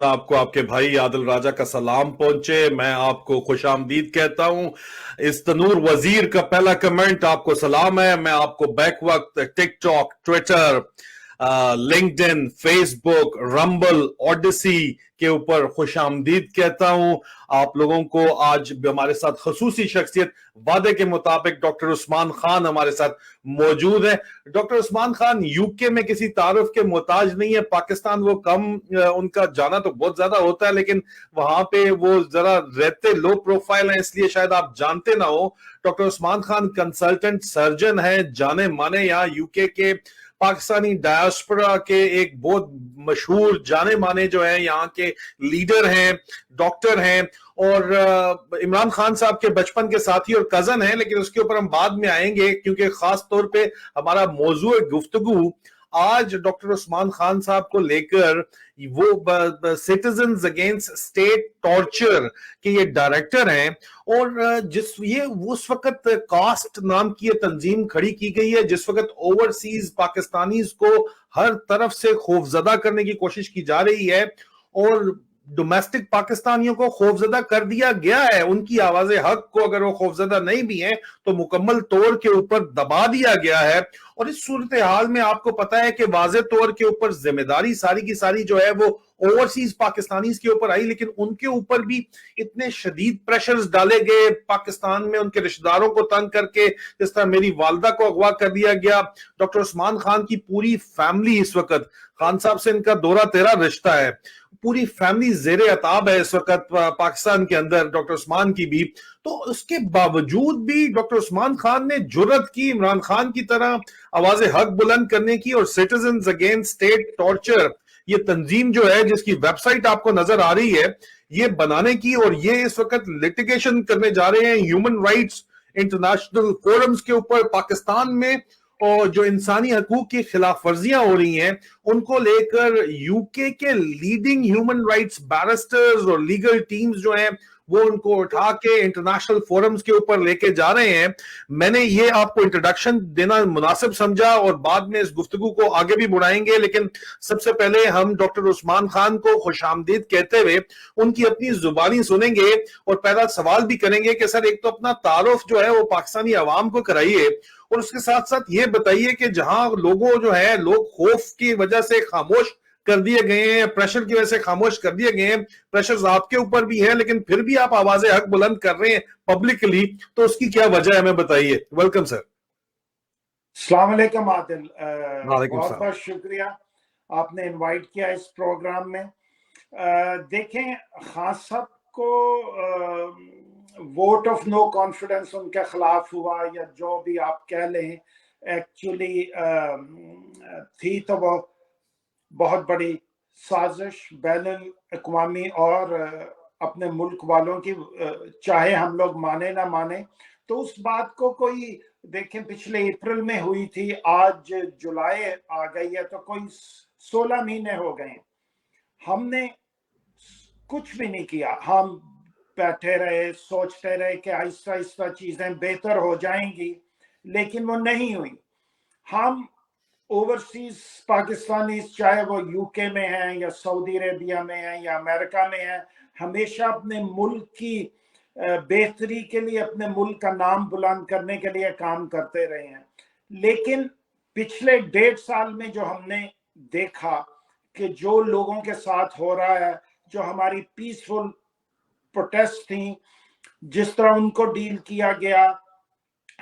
आपको आपके भाई आदिल राजा का सलाम पहुंचे। मैं आपको खुशामदीद कहता हूं। इस तनूर वजीर का पहला कमेंट आपको सलाम है। मैं आपको बैक वक्त TikTok, Twitter, LinkedIn, Facebook, Rumble, Odysee के ऊपर खुशामदीद कहता हूं। आप लोगों को आज हमारे साथ खसूसी शख्सियत, वादे के मुताबिक डॉक्टर उस्मान खान हमारे साथ मौजूद है। डॉक्टर उस्मान खान यूके में किसी तारुफ के मोहताज नहीं है। पाकिस्तान वो कम, उनका जाना तो बहुत ज्यादा होता है, लेकिन वहां पे वो जरा रहते लो प्रोफाइल है, इसलिए शायद आप जानते ना हो। Doctor Usman Khan consultant surgeon है, जाने माने यहाँ यूके के पाकिस्तानी डायस्पोरा के एक बहुत मशहूर जाने माने जो है यहाँ के लीडर हैं, डॉक्टर हैं। और इमरान खान साहब के बचपन के साथी और कजन हैं, लेकिन उसके ऊपर हम बाद में आएंगे, क्योंकि खास तौर पे हमारा मौजू गुफ्तगू आज डॉक्टर उस्मान खान साहब को लेकर, वो सिटीजन्स अगेंस्ट स्टेट टॉर्चर के ये डायरेक्टर हैं। और जिस ये उस वक्त कास्ट नाम की ये तंजीम खड़ी की गई है, जिस वक्त ओवरसीज पाकिस्तानीज को हर तरफ से खौफजदा करने की कोशिश की जा रही है और डोमेस्टिक पाकिस्तानियों को खौफजदा कर दिया गया है। उनकी आवाज़े हक को, अगर वो खौफजदा नहीं भी हैं, तो मुकम्मल तौर के ऊपर दबा दिया गया है। और इस सूरत हाल में आपको पता है कि वाज़े तौर के ऊपर जिम्मेदारी सारी की सारी जो है वो ओवरसीज पाकिस्तानीज के ऊपर आई, लेकिन उनके ऊपर भी इतने शदीद प्रेशर्स डाले गए पाकिस्तान में, उनके रिश्तेदारों को तंग करके। जिस तरह मेरी वालदा को अगवा कर दिया गया। डॉक्टर उस्मान खान की पूरी फैमिली इस वक्त, खान साहब से इनका दोरा तेरा रिश्ता है, पूरी फैमिली जेरे अताब है इस वक्त पाकिस्तान के अंदर, डॉक्टर उस्मान की भी। तो उसके बावजूद भी डॉक्टर उस्मान खान ने जुर्रत की इमरान खान की तरह आवाज़े हक बुलंद करने की, और सिटीजन्स अगेंस्ट स्टेट टॉर्चर ये तंजीम जो है, जिसकी वेबसाइट आपको नजर आ रही है, ये बनाने की, और ये इस वक्त लिटिगेशन करने जा रहे हैं ह्यूमन राइट्स इंटरनेशनल फोरम्स के ऊपर पाकिस्तान में। और जो इंसानी हकूक की खिलाफ वर्जियां हो रही हैं, उनको लेकर यूके के लीडिंग ह्यूमन राइट्स बैरिस्टर्स और लीगल टीम्स जो हैं, वो उनको उठा के इंटरनेशनल फोरम्स के ऊपर लेके जा रहे हैं। मैंने ये आपको इंट्रोडक्शन देना मुनासिब समझा, और बाद में इस गुफ्तगू को आगे भी बढ़ाएंगे, लेकिन सबसे पहले हम डॉक्टर उस्मान खान को खुशामदीद कहते हुए उनकी अपनी जुबानी सुनेंगे और पहला सवाल भी करेंगे कि सर, एक तो अपना तारुफ जो है वो पाकिस्तानी अवाम को कराइए, और उसके साथ साथ ये बताइए कि जहां लोगों जो है, लोग खौफ की वजह से खामोश कर दिए गए हैं, प्रेशर की वजह से खामोश कर दिए गए हैं, प्रेशर आपके ऊपर भी है, लेकिन फिर भी आप आवाजें हक बुलंद कर रहे हैं पब्लिकली, तो उसकी क्या वजह है, हमें बताइए। Welcome sir. अस्सलाम वालेकुम आदिल, वालेकुम बहुत सलाम। बहुत शुक्रिया आपने इनवाइट किया इस प्रोग्राम में। देखें, खान साहब को वोट ऑफ नो कॉन्फिडेंस उनके खिलाफ हुआ, या जो भी आप कह लें, एक्चुअली थी तो वो बहुत बड़ी साजिश बैनुल अक़वामी और अपने मुल्क वालों की, चाहे हम लोग माने ना माने। तो उस बात को कोई, देखें, पिछले अप्रैल में हुई थी, आज जुलाई आ गई है, तो कोई 16 महीने हो गए। हमने कुछ भी नहीं किया, हम बैठे रहे, सोचते रहे कि आहिस्ता आहिस्ता चीजें बेहतर हो जाएंगी, लेकिन वो नहीं हुई। हम ओवरसीज पाकिस्तानी, चाहे वो यूके में हैं या सऊदी अरेबिया में हैं या अमेरिका में हैं, हमेशा अपने मुल्क की बेहतरी के लिए, अपने मुल्क का नाम बुलंद करने के लिए काम करते रहे हैं। लेकिन पिछले 1.5 साल में जो हमने देखा कि जो लोगों के साथ हो रहा है, जो हमारी पीसफुल प्रोटेस्ट थी, जिस तरह उनको डील किया गया,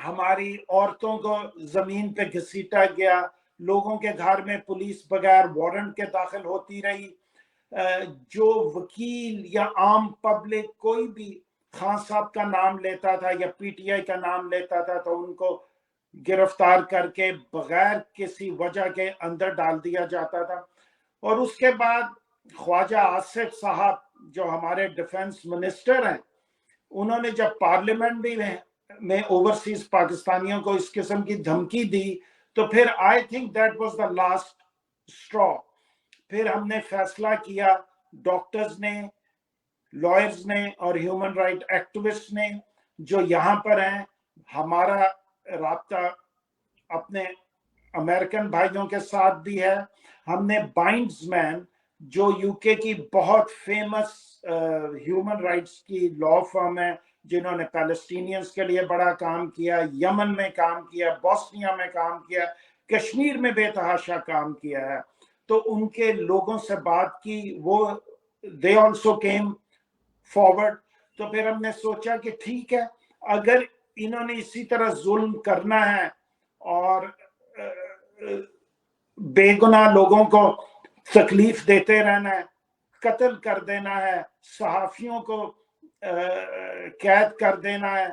हमारी औरतों को जमीन पे घसीटा गया, लोगों के घर में पुलिस बगैर वारंट के दाखिल होती रही, जो वकील या आम पब्लिक कोई भी खान साहब का नाम लेता था या पीटीआई का नाम लेता था, तो उनको गिरफ्तार करके बगैर किसी वजह के अंदर डाल दिया जाता था। और उसके बाद ख्वाजा आसिफ साहब, जो हमारे डिफेंस मिनिस्टर हैं, उन्होंने जब पार्लियामेंट में ओवरसीज पाकिस्तानियों को इस किस्म की धमकी दी, तो फिर I think that was the last straw. फिर हमने फैसला किया, डॉक्टर्स ने, लॉयर्स ने और ह्यूमन राइट एक्टिविस्ट ने जो यहाँ पर हैं, हमारा राब्ता अपने अमेरिकन भाइयों के साथ भी है। हमने बाइंड्समैन, جو UK کی بہت فیمس ہیومن رائٹس کی لا فرم ہے، جنہوں نے پیلسٹینینز کے لیے بڑا کام کیا، یمن میں کام کیا، بوسنیا میں کام کیا، کشمیر میں بے تحاشا کام کیا ہے. تو ان کے لوگوں سے بات کی، وہ they also came forward. تو پھر ہم نے سوچا کہ ٹھیک ہے، اگر انہوں نے اسی طرح ظلم کرنا ہے اور بے گناہ لوگوں کو تکلیف دیتے رہنا ہے، قتل کر دینا ہے، صحافیوں کو قید کر دینا ہے،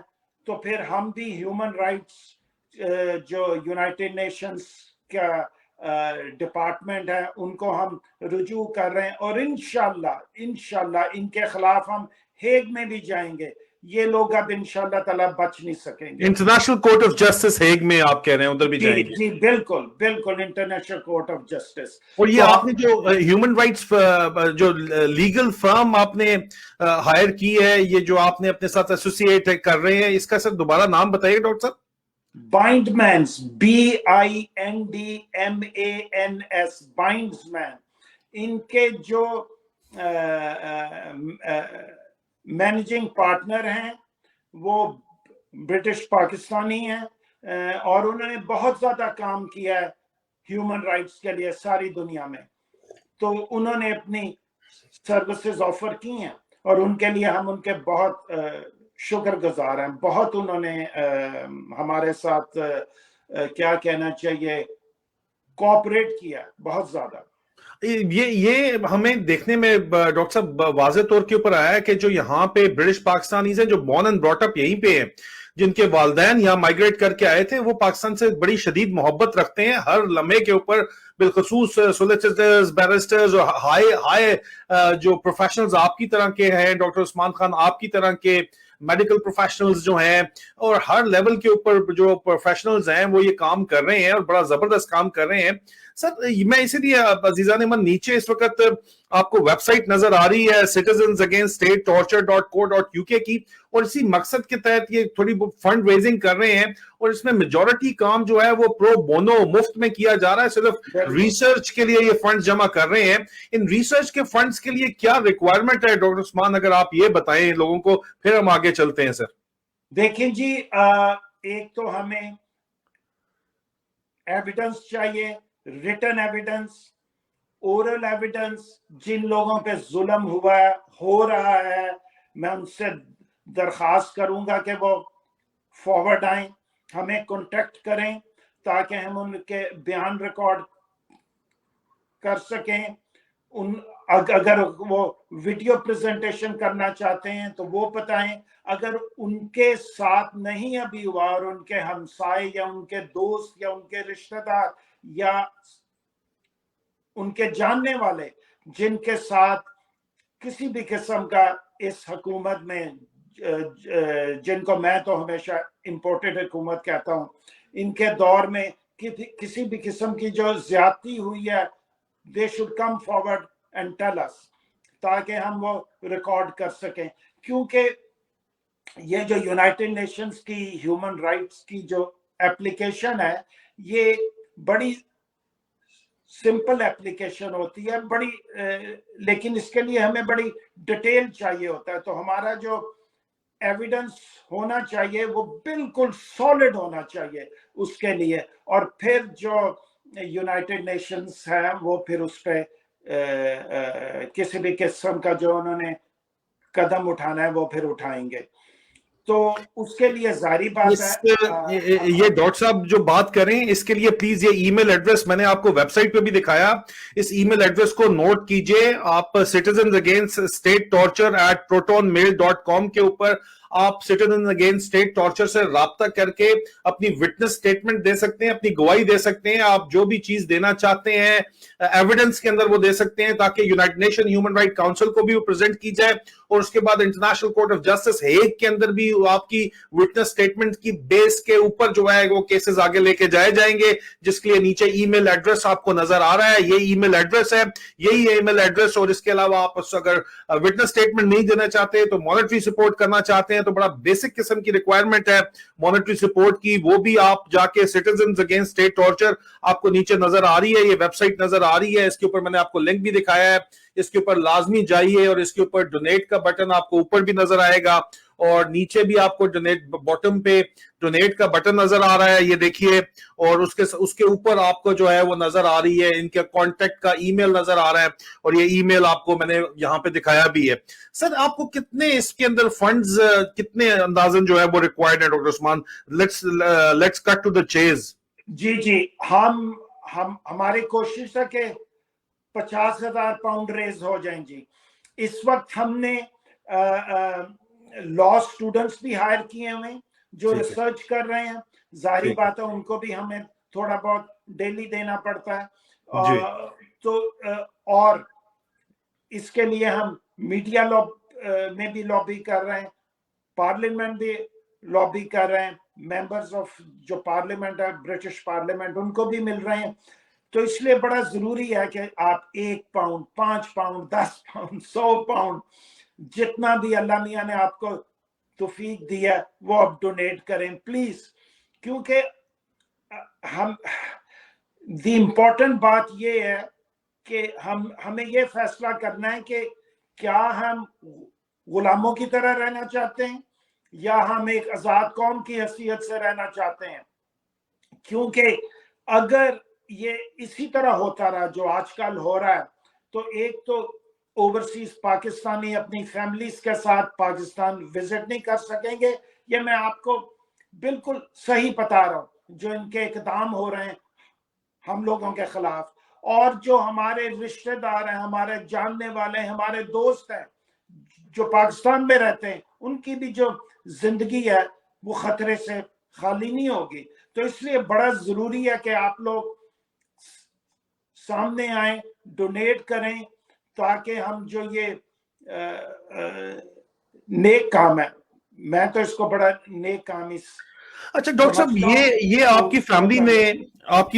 تو پھر ہم بھی ہیومن رائٹس جو یونائٹڈ نیشنز کا ڈپارٹمنٹ ہے ان کو ہم رجوع کر رہے ہیں، اور انشاءاللہ ان کے خلاف ہم ہیگ میں بھی جائیں گے. یہ لوگ اب انشاءاللہ تعالیٰ بچ نہیں سکیں گے. International court of justice Hague میں آپ کہہ رہے ہیں ادھر بھی جائیں گے؟ جی بالکل بالکل، انٹرنیشنل کورٹ آف جسٹس. اور یہ آپ نے جو ہیومن رائٹس جو لیگل فرم آپ نے ہائر کی ہے، یہ جو آپ نے اپنے ساتھ ایسوسیٹ کر رہے ہیں، اس کا سر دوبارہ نام بتائیے ڈاکٹر صاحب. بائنڈمینس، BINDMANS، بائنڈمین. ان کے جو مینیجنگ پارٹنر ہیں وہ برٹش پاکستانی ہیں، اور انہوں نے بہت زیادہ کام کیا ہے ہیومن رائٹس کے لیے ساری دنیا میں. تو انہوں نے اپنی سروسز آفر کی ہیں، اور ان کے لیے ہم ان کے بہت شکر گزار ہیں. بہت انہوں نے ہمارے ساتھ کیا کہنا چاہیے کوآپریٹ کیا بہت زیادہ. یہ ہمیں دیکھنے میں ڈاکٹر صاحب واضح طور کے اوپر آیا ہے کہ جو یہاں پہ برٹش پاکستانیز ہیں، جو بورن اینڈ براٹ اپ یہیں پہ ہیں، جن کے والدین یہاں مائگریٹ کر کے آئے تھے، وہ پاکستان سے بڑی شدید محبت رکھتے ہیں ہر لمحے کے اوپر، بالخصوص سولیسیٹرز، بیرسٹرز اور ہائی جو پروفیشنلز آپ کی طرح کے ہیں، ڈاکٹر عثمان خان آپ کی طرح کے میڈیکل پروفیشنلز جو ہیں، اور ہر لیول کے اوپر جو پروفیشنلز ہیں وہ یہ کام کر رہے ہیں اور بڑا زبردست کام کر رہے ہیں. سر میں اسی لیے عزیزان من نیچے اس وقت آپ کو ویب سائٹ نظر آ رہی ہے citizensagainststatetorture.co.uk کی، اور اسی مقصد کے تحت یہ تھوڑی فنڈ ریزنگ کر رہے ہیں، اور اس میں میجورٹی کام جو ہے وہ پرو بونو مفت میں کیا جا رہا ہے. صرف ریسرچ کے لیے یہ فنڈ جمع کر رہے ہیں. ان ریسرچ کے فنڈز کے لیے کیا ریکوائرمنٹ ہے ڈاکٹر عثمان، اگر آپ یہ بتائیں لوگوں کو، پھر ہم آگے چلتے ہیں. سر دیکھیں جی، ایک تو ہمیں ایویڈنس چاہیے، ریٹن ایویڈنس، اورل ایویڈنس. جن لوگوں پہ ظلم ہوا ہے، ہو رہا ہے، میں ان سے درخواست کروں گا کہ وہ فارورڈ آئیں، ہمیں کانٹیکٹ کریں تاکہ ہم ان کے بیان ریکارڈ کر سکیں. اگر وہ ویڈیو پریزنٹیشن کرنا چاہتے ہیں تو وہ بتائیں. اگر ان کے ساتھ نہیں ابھی ہوا، اور ان کے ہمسائے یا ان کے دوست یا ان کے رشتہ دار یا ان کے جاننے والے جن کے ساتھ کسی بھی قسم کا اس حکومت میں، جن کو میں تو ہمیشہ امپورٹڈ حکومت کہتا ہوں، ان کے دور میں کسی بھی قسم کی جو زیادتی ہوئی ہے، they should come forward and tell us تاکہ ہم وہ ریکارڈ کر سکیں. کیونکہ یہ جو یونائٹڈ نیشنز کی ہیومن رائٹس کی جو اپلیکیشن ہے، یہ بڑی سمپل اپلیکیشن ہوتی ہے، بڑی لیکن اس کے لیے ہمیں بڑی ڈیٹیل چاہیے ہوتا ہے. تو ہمارا جو ایویڈنس ہونا چاہیے وہ بالکل سالڈ ہونا چاہیے اس کے لیے، اور پھر جو یونائٹڈ نیشنز ہے وہ پھر اس پہ کسی بھی قسم کا جو انہوں نے قدم اٹھانا ہے وہ پھر اٹھائیں گے. تو اس کے لیے ظاہری بات ہے یہ ڈاکٹر صاحب جو بات کریں اس کے لیے پلیز یہ ای میل ایڈریس میں نے آپ کو ویب سائٹ پہ بھی دکھایا، اس ای میل ایڈریس کو نوٹ کیجئے. آپ citizens against state torture @protonmail.com کے اوپر آپ سٹیزن اگینسٹ اسٹیٹ ٹارچر سے رابطہ کر کے اپنی وٹنس سٹیٹمنٹ دے سکتے ہیں، اپنی گواہی دے سکتے ہیں. آپ جو بھی چیز دینا چاہتے ہیں ایویڈنس کے اندر وہ دے سکتے ہیں، تاکہ United nation human right council کو بھی وہ پریزنٹ کی جائے، اور اس کے بعد international court of justice Hague کے اندر بھی آپ کی وٹنس سٹیٹمنٹ کی بیس کے اوپر جو ہے وہ کیسز آگے لے کے جائے جائیں گے. جس کے لیے نیچے ای میل ایڈریس آپ کو نظر آ رہا ہے، یہ ای میل ایڈریس ہے، یہی ای میل ایڈریس. اور اس کے علاوہ آپ اگر وٹنس سٹیٹمنٹ نہیں دینا چاہتے تو مانیٹری سپورٹ کرنا چاہتے ہیں हैं तो बड़ा बेसिक किस्म की रिक्वायरमेंट है मॉनेटरी सपोर्ट की, वो भी आप जाके सिटीजंस अगेंस्ट स्टेट टॉर्चर आपको नीचे नजर आ रही है, ये वेबसाइट नजर आ रही है, इसके ऊपर मैंने आपको लिंक भी दिखाया है, इसके ऊपर लाजमी जाइए और इसके ऊपर डोनेट का बटन आपको ऊपर भी नजर आएगा और नीचे भी आपको डोनेट, बॉटम पे डोनेट का बटन नजर आ रहा है, ये देखिए, और उसके ऊपर आपको जो है वो नजर आ रही है, इनके कांटेक्ट का ईमेल नजर आ रहा है और ये ईमेल आपको मैंने यहाँ पे दिखाया भी है। सर आपको कितने इसके अंदर फंड्स, कितने अंदाजन जो है वो रिक्वायर्ड है doctor Usman? Let's cut to the chase. जी हमारी कोशिश है कि 50,000 पाउंड रेज हो जाएं जी। इस वक्त हमने लॉ स्टूडेंट्स भी हायर किए हुए जो रिसर्च कर रहे हैं, जाहिर बात है उनको भी हमें थोड़ा बहुत डेली देना पड़ता है, और इसके लिए हम मीडिया लॉ में भी लॉबी कर रहे हैं, पार्लियामेंट भी लॉबी कर रहे हैं, मेंबर्स ऑफ जो पार्लियामेंट है ब्रिटिश पार्लियामेंट उनको भी मिल रहे हैं। तो इसलिए बड़ा जरूरी है कि आप 1 पाउंड, 5 पाउंड, 10 पाउंड, 100 पाउंड, जितना भी अल्लाह मियां ने आपको तौफीक दिया वो आप डोनेट करें प्लीज, क्योंकि हम दी इम्पोर्टेंट बात ये है कि हमें ये फैसला करना है कि क्या हम गुलामों की तरह रहना चाहते हैं या हम एक आजाद कौम की हैसियत से रहना चाहते हैं। क्योंकि अगर ये इसी तरह होता रहा जो आजकल हो रहा है, तो एक तो ओवरसीज पाकिस्तानी अपनी फैमिलीज के साथ पाकिस्तान विजिट नहीं कर सकेंगे, ये मैं आपको बिल्कुल सही बता रहा हूं, जो इनके इकदाम हो रहे हैं हम लोगों के खिलाफ, और जो हमारे रिश्तेदार हैं, हमारे जानने वाले हैं, हमारे दोस्त हैं जो पाकिस्तान में रहते हैं, उनकी भी जो जिंदगी है वो खतरे से खाली नहीं होगी। तो इसलिए बड़ा जरूरी है कि आप लोग सामने आए, डोनेट करें, ताकि हम जो ये नेक काम है, मैं तो इसको बड़ा नेक काम इस। अच्छा डॉक्टर साहब, ये आपकी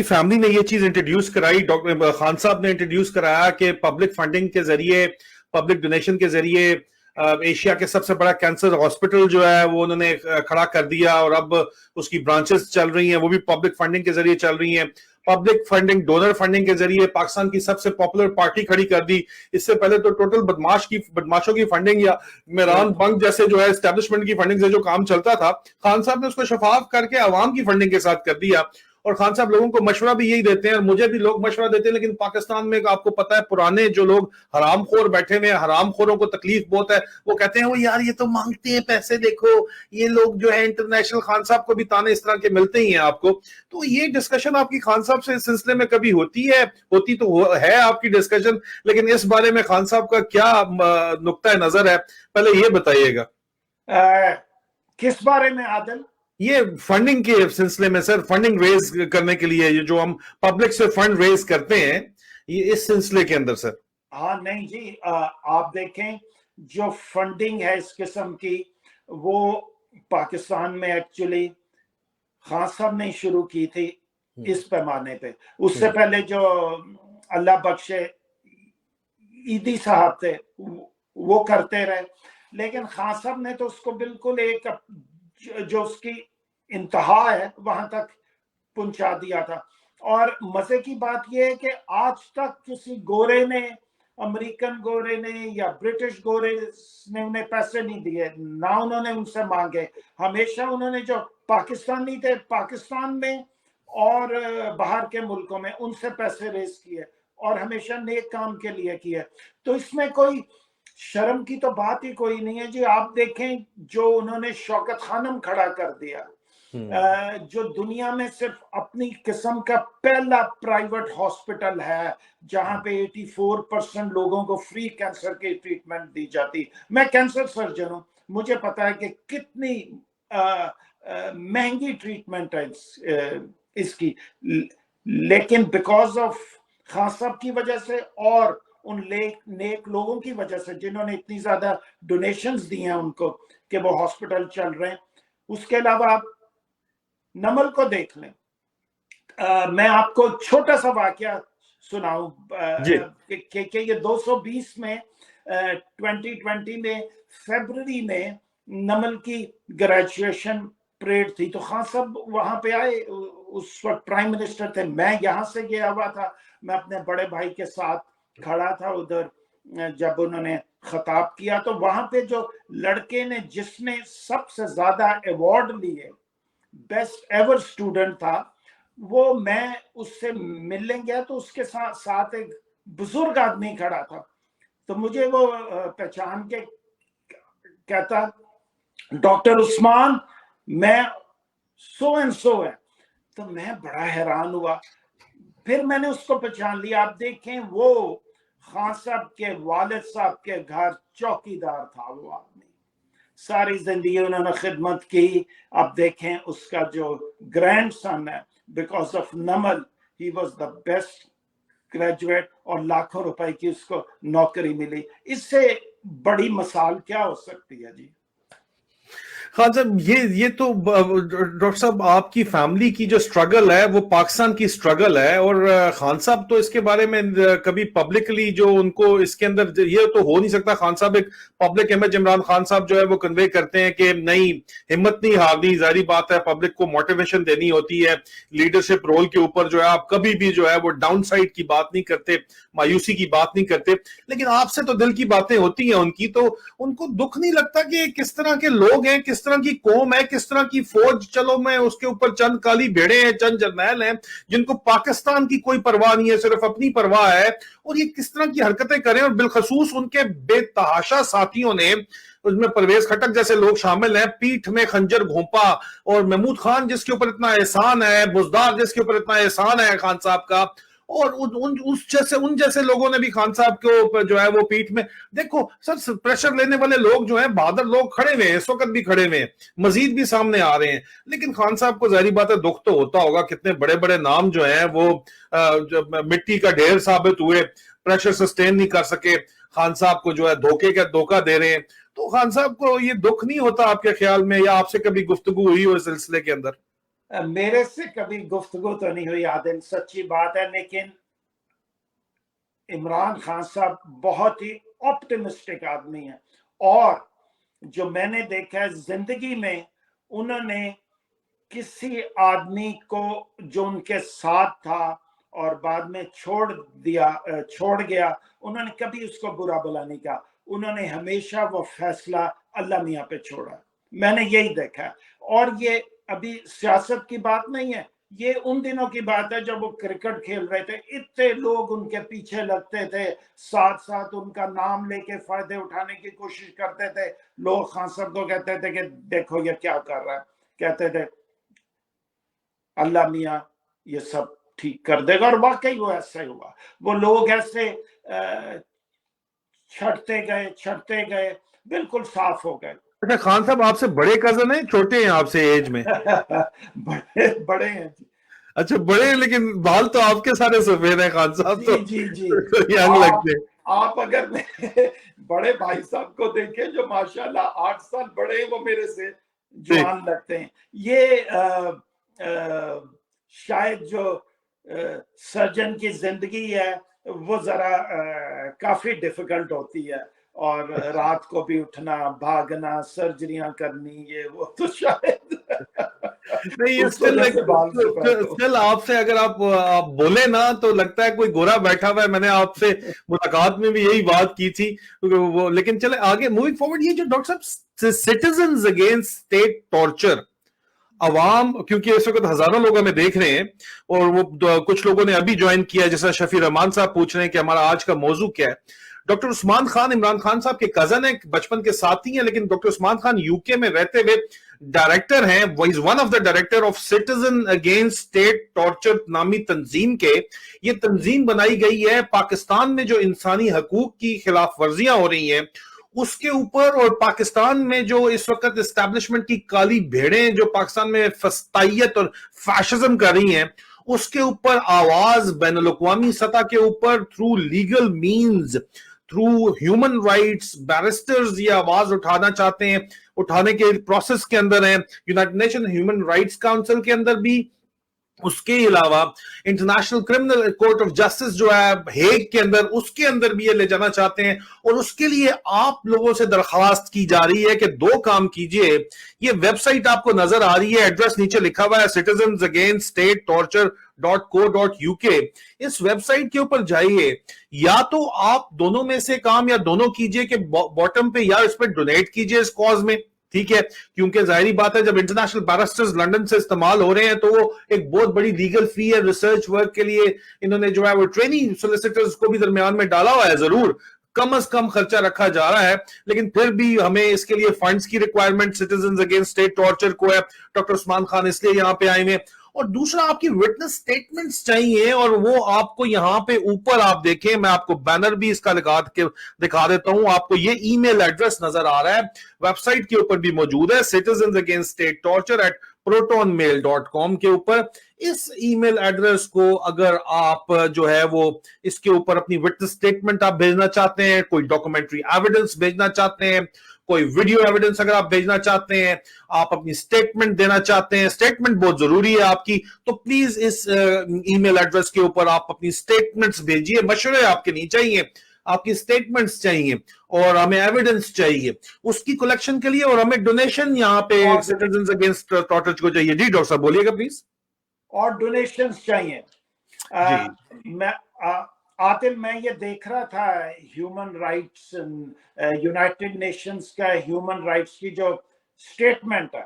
फैमिली ने ये चीज इंट्रोड्यूस कराई, डॉक्टर खान साहब ने इंट्रोड्यूस कराया कि पब्लिक फंडिंग के जरिए, पब्लिक डोनेशन के जरिए एशिया के सबसे बड़ा कैंसर हॉस्पिटल जो है वो उन्होंने खड़ा कर दिया और अब उसकी ब्रांचेस चल रही हैं, वो भी पब्लिक फंडिंग के जरिए चल रही हैं। पब्लिक फंडिंग, डोनर फंडिंग के जरिए पाकिस्तान की सबसे पॉपुलर पार्टी खड़ी कर दी। इससे पहले तो टोटल बदमाशों की फंडिंग या मेरान बंक जैसे जो है एस्टेब्लिशमेंट की फंडिंग से जो काम चलता था, खान साहब ने उसको शफाफ करके अवाम की फंडिंग के साथ कर दिया। और खान साहब लोगों को मशवरा भी यही देते हैं, और मुझे भी लोग मशवरा देते हैं, लेकिन पाकिस्तान में आपको पता है पुराने जो लोग हरामखोर बैठे हुए हैं, हरामखोरों को तकलीफ बहुत है, वो कहते हैं वो यार ये तो मांगते हैं पैसे, देखो ये लोग जो है इंटरनेशनल, खान साहब को भी ताने इस तरह के मिलते ही हैं आपको। तो ये डिस्कशन आपकी खान साहब से इस सिलसिले में कभी होती तो है आपकी डिस्कशन, लेकिन इस बारे में खान साहब का क्या नुक्ता नजर है, पहले ये बताइएगा। किस बारे में आदिल? ये फंडिंग के सिलसिले में सर, फंडिंग रेज करने के लिए ये जो हम पब्लिक से फंड रेज करते हैं, ये इस सिलसिले के अंदर सर। हाँ नहीं जी, आप देखें जो फंडिंग है इस किस्म की, वो पाकिस्तान में एक्चुअली खान साहब ने शुरू की थी इस पैमाने पे। उससे पहले जो अल्लाह बख्शे ईदी साहब थे वो करते रहे, लेकिन खान साहब ने तो उसको बिल्कुल एक जो उसकी इंतहा है वहां तक पहुंचा दिया था। और मजे की बात यह है कि आज तक किसी गोरे ने, अमेरिकन गोरे ने या ब्रिटिश गोरे ने उन्हें पैसे नहीं दिए, ना उन्होंने उनसे मांगे। हमेशा उन्होंने जो पाकिस्तानी थे पाकिस्तान में और बाहर के मुल्कों में, उनसे पैसे रेज किए और हमेशा नेक काम के लिए किए। तो इसमें कोई शर्म की तो बात ही कोई नहीं है जी। आप देखें जो उन्होंने शौकत खानम खड़ा कर दिया, जो दुनिया में सिर्फ अपनी किस्म का पहला प्राइवेट हॉस्पिटल है जहां पे 84% लोगों को फ्री कैंसर की ट्रीटमेंट दी जाती। मैं कैंसर सर्जन हूं, मुझे पता है कि कितनी महंगी ट्रीटमेंट है इसकी, लेकिन बिकॉज ऑफ खान साहब की वजह से और उन नेक लोगों की वजह से जिन्होंने इतनी ज्यादा डोनेशंस दी हैं उनको, कि वो हॉस्पिटल चल रहे हैं। उसके अलावा आप नमल को देख लें। मैं आपको छोटा सा वाकया सुनाऊं कि ये 220 में 2020 में फरवरी में नमल की ग्रेजुएशन परेड थी, तो खान साहब वहां पे आए, उस वक्त प्राइम मिनिस्टर थे, मैं यहाँ से गया हुआ था, मैं अपने बड़े भाई के साथ खड़ा था उधर जब उन्होंने खिताब किया, तो वहां पे जो लड़के ने जिसने सबसे ज्यादा अवार्ड लिए, बेस्ट एवर स्टूडेंट था, वो मैं उससे मिलने गया तो उसके साथ एक बुजुर्ग आदमी खड़ा था, तो मुझे वो पहचान के कहता डॉक्टर उस्मान मैं सो एंड सो है, तो मैं बड़ा हैरान हुआ, फिर मैंने उसको पहचान लिया। आप देखें वो खान साहब के वालिद साहब के घर चौकीदार था वो आदमी, सारी जिंदगी उन्होंने खिदमत की। अब देखें उसका जो ग्रैंड सन है, because of Namal he was the best graduate और लाखों रुपए की उसको नौकरी मिली। इससे बड़ी मिसाल क्या हो सकती है जी। खान साहब ये तो डॉक्टर साहब आपकी फैमिली की जो स्ट्रगल है वो पाकिस्तान की स्ट्रगल है, और खान साहब तो इसके बारे में कभी पब्लिकली जो उनको इसके अंदर ये तो हो नहीं सकता, खान साहब एक पब्लिक इमेज इमरान खान साहब जो है वो कन्वे करते हैं कि नहीं हिम्मत नहीं हारनी, जारी बात है पब्लिक को मोटिवेशन देनी होती है, लीडरशिप रोल के ऊपर जो है आप कभी भी जो है वो डाउन साइड की बात नहीं करते, मायूसी की बात नहीं करते, लेकिन आपसे तो दिल की बातें होती हैं उनकी, तो उनको दुख नहीं लगता कि किस तरह के लोग हैं, किस तरह की कौम है, किस तरह की फौज, चलो मैं उसके ऊपर चंद काली भेड़े हैं, चंद जर्नैल हैं जिनको पाकिस्तान की कोई परवाह नहीं है, सिर्फ अपनी परवाह है, और ये किस तरह की हरकतें करें, और बिलखसूस उनके बेतहाशा साथियों ने, उसमें परवेज खटक जैसे लोग शामिल हैं, पीठ में खंजर घोंपा, और महमूद खान जिसके ऊपर इतना एहसान है, बुजदार जिसके ऊपर इतना एहसान है खान साहब का, और उन जैसे लोगों ने भी खान साहब को जो है वो पीठ में, देखो सर प्रेशर लेने वाले लोग जो हैं, बहादुर लोग खड़े हुए हैं, इस वक्त भी खड़े हुए हैं, मजीद भी सामने आ रहे हैं, लेकिन खान साहब को जाहिर बात है दुख तो होता होगा, कितने बड़े बड़े नाम जो हैं वो मिट्टी का ढेर साबित हुए, प्रेशर सस्टेन नहीं कर सके, खान साहब को जो है धोखा दे रहे हैं, तो खान साहब को ये दुख नहीं होता आपके ख्याल में, या आपसे कभी गुफ्तगू हुई हो इस सिलसिले के अंदर? मेरे से कभी गुफ्तगू तो नहीं हुई आदिल, सच्ची बात है, लेकिन इमरान खान साहब बहुत ही ऑप्टिमिस्टिक आदमी है, और जो मैंने देखा है जिंदगी में, उन्होंने किसी आदमी को जो उनके साथ था और बाद में छोड़ गया, उन्होंने कभी उसको बुरा भला नहीं कहा, उन्होंने हमेशा वो फैसला अल्लाह मियां पे छोड़ा, मैंने यही देखा। और ये अभी सियासत की बात नहीं है, ये उन दिनों की बात है जब वो क्रिकेट खेल रहे थे, इतने लोग उनके पीछे लगते थे, साथ साथ उनका नाम लेके फायदे उठाने की कोशिश करते थे, लोग खान साहब को कहते थे कि देखो ये क्या कर रहा है, कहते थे अल्लाह मियां ये सब ठीक कर देगा, और वाकई वो ऐसा ही हुआ, वो लोग ऐसे छटते गए, बिल्कुल साफ हो गए। अच्छा, खान साहब आपसे बड़े कजन हैं, छोटे हैं आपसे एज में? बड़े हैं जी। अच्छा बड़े हैं, लेकिन बाल तो आपके सारे सफेद हैं खान साहब, जी तो जी जी यंग लगते हैं। आप अगर बड़े भाई साहब को देखें जो माशाल्लाह 8 साल बड़े हैं, वो मेरे से जवान लगते हैं। ये शायद जो सर्जन की जिंदगी है वो जरा काफी डिफिकल्ट होती है, और रात को भी उठना, भागना, सर्जरियां करनी, ये वो तो शायद नहीं, स्टिल आपसे अगर आप बोले ना तो लगता है कोई गोरा बैठा हुआ है। मैंने आपसे मुलाकात में भी यही बात की थी वो, लेकिन चले आगे मूविंग फॉरवर्ड। ये जो डॉक्टर साहब सिटीजन्स अगेंस्ट स्टेट टॉर्चर, अवाम, क्योंकि इस वक्त हजारों लोग हमें देख रहे हैं, और वो कुछ लोगों ने अभी ज्वाइन किया, जैसा शफी रहमान साहब पूछ रहे हैं कि हमारा आज का मौजू क्या है। डॉक्टर उस्मान खान इमरान खान साहब के कजन है, बचपन के साथी हैं, लेकिन डॉक्टर उस्मान खान यूके में रहते हुए डायरेक्टर हैं, वो is one of the director of citizen against state torture नामी तंजीम के। ये तंजीम बनाई गई है पाकिस्तान में जो इंसानी हकूक की खिलाफ वर्जियां हो रही हैं उसके ऊपर, और पाकिस्तान में जो इस वक्त एस्टैब्लिशमेंट की काली भेड़ें जो पाकिस्तान में फस्तायत और फैशिज्म कर रही हैं उसके ऊपर आवाज बैनुल अक़वामी सतह के ऊपर through legal means, through human rights, barrister's ये आवाज उठाना चाहते हैं, उठाने के प्रोसेस के अंदर हैं। United nation human rights council के अंदर भी उसके अलावा international criminal court of justice जो है हेग के अंदर, उसके अंदर भी ये ले जाना चाहते हैं। और उसके लिए आप लोगों से दरखास्त की जा रही है कि दो काम कीजिए। ये वेबसाइट आपको नजर आ रही है, एड्रेस नीचे लिखा हुआ है citizens against state torture .co.uk। इस वेबसाइट के ऊपर जाइए, या तो आप दोनों में से काम या दोनों कीजिए कि बॉटम पे या इस पे डोनेट कीजिए इस कॉज में, ठीक है, क्योंकि जाहिर बात है जब इंटरनेशनल बैरिस्टर्स लंदन से इस्तेमाल हो रहे हैं तो वो एक बहुत बड़ी लीगल फी है, रिसर्च वर्क के लिए इन्होंने जो है वो ट्रेनिंग सोलिसिटर्स को भी दरमियान में डाला हुआ है, जरूर कम से कम खर्चा रखा जा रहा है, लेकिन फिर भी हमें इसके लिए फंड्स की requirement citizens against state torture को है। डॉक्टर उस्मान खान इसलिए यहां पे आए हैं। और दूसरा आपकी विटनेस स्टेटमेंट्स चाहिए, और वो आपको यहां पे ऊपर आप देखें, मैं आपको बैनर भी इसका लगा के दिखा देता हूं, आपको ये ईमेल एड्रेस नजर आ रहा है, वेबसाइट के ऊपर भी मौजूद है, citizens against state torture @protonmail.com के ऊपर। इस ईमेल एड्रेस को अगर आप जो है वो इसके ऊपर अपनी विटनेस स्टेटमेंट आप भेजना चाहते हैं, कोई डॉक्यूमेंट्री एविडेंस भेजना चाहते हैं, कोई वीडियो एविडेंस अगर आप भेजना चाहते हैं, आप अपनी स्टेटमेंट देना चाहते हैं, स्टेटमेंट बहुत जरूरी है आपकी, तो प्लीज इस ईमेल एड्रेस के ऊपर आप अपनी स्टेटमेंट्स भेजिए। मशवरे आपके नहीं चाहिए, आपकी स्टेटमेंट्स चाहिए और हमें एविडेंस चाहिए उसकी कलेक्शन के लिए, और हमें डोनेशन यहाँ पे सिटीजन्स अगेंस्ट टॉर्चर को चाहिए। जी डॉक्टर साहब बोलिएगा प्लीज। और डोनेशंस चाहिए। मैं आतिल, मैं ये देख रहा था ह्यूमन राइट्स, यूनाइटेड नेशंस का ह्यूमन राइट्स की जो स्टेटमेंट है,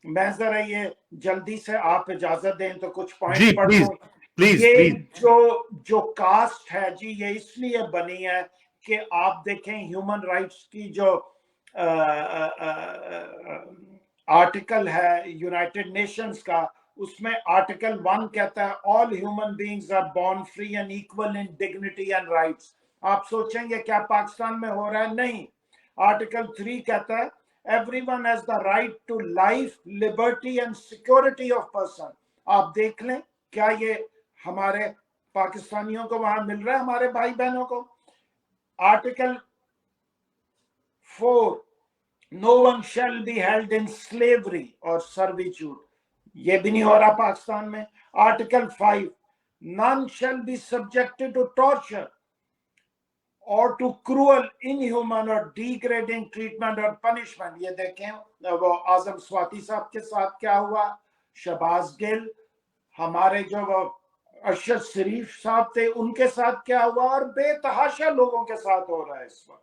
मैं जरा ये जल्दी से आप इजाजत दें तो कुछ पॉइंट पढ़ दूं। ये जो कास्ट है जी, ये इसलिए बनी है कि आप देखें ह्यूमन राइट्स की जो आर्टिकल है यूनाइटेड नेशंस का, उसमें आर्टिकल 1 कहता है all human beings are born free and equal in dignity and rights. आप सोचेंगे क्या पाकिस्तान में हो रहा है? नहीं। आर्टिकल 3 कहता है everyone has the right to life, liberty and security of person. आप देख लें क्या ये हमारे पाकिस्तानियों को वहां मिल रहा है, हमारे भाई बहनों को। Article 4 no one shall be held in slavery और सर्विट्यूड, ये भी नहीं हो रहा पाकिस्तान में। Article 5 none shall be subjected to torture or to cruel, inhuman or degrading treatment or punishment। ये देखें वो आजम स्वाति साहब के साथ क्या हुआ, शहबाज गिल, हमारे जो वो अरशद शरीफ साहब थे उनके साथ क्या हुआ, और बेतहाशा लोगों के साथ हो रहा है इस वक्त।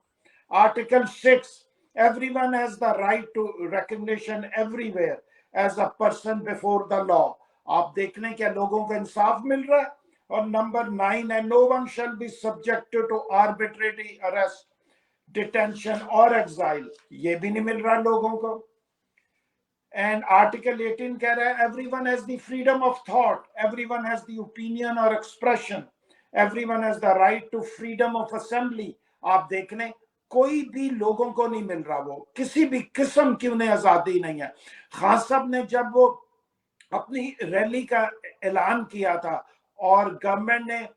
Article 6 everyone has the right to recognition everywhere as a person before the law। आप देख लें क्या लोगों को इंसाफ मिल रहा है। और नंबर 9 है no one shall be subjected to arbitrary arrest, detention or exile, ये भी नहीं मिल रहा लोगों को। एंड आर्टिकल 18 कह रहा है everyone has the freedom of thought, everyone has the opinion or expression, everyone has the right to freedom of assembly। आप देख लें कोई भी लोगों को नहीं मिल रहा, वो किसी भी किस्म की उन्हें आजादी नहीं है। खान साहब ने जब वो अपनी रैली का ऐलान किया था और गवर्नमेंट ने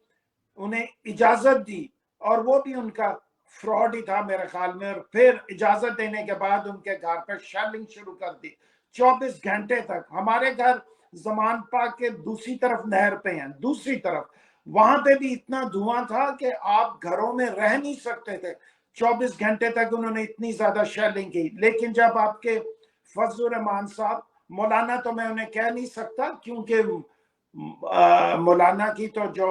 उन्हें इजाजत दी, और वो भी उनका फ्रॉड ही था मेरे ख्याल में, और फिर इजाजत देने के बाद उनके घर पर शेलिंग शुरू कर दी 24 घंटे तक। हमारे घर जमान पाक के दूसरी तरफ नहर पे हैं, दूसरी तरफ, वहां पे भी इतना धुआं था कि आप घरों में रह नहीं सकते थे। 24 घंटे तक उन्होंने इतनी ज्यादा शेलिंग की। लेकिन जब आपके फजलुर रहमान साहब, मौलाना तो मैं उन्हें कह नहीं सकता क्योंकि मौलाना की तो जो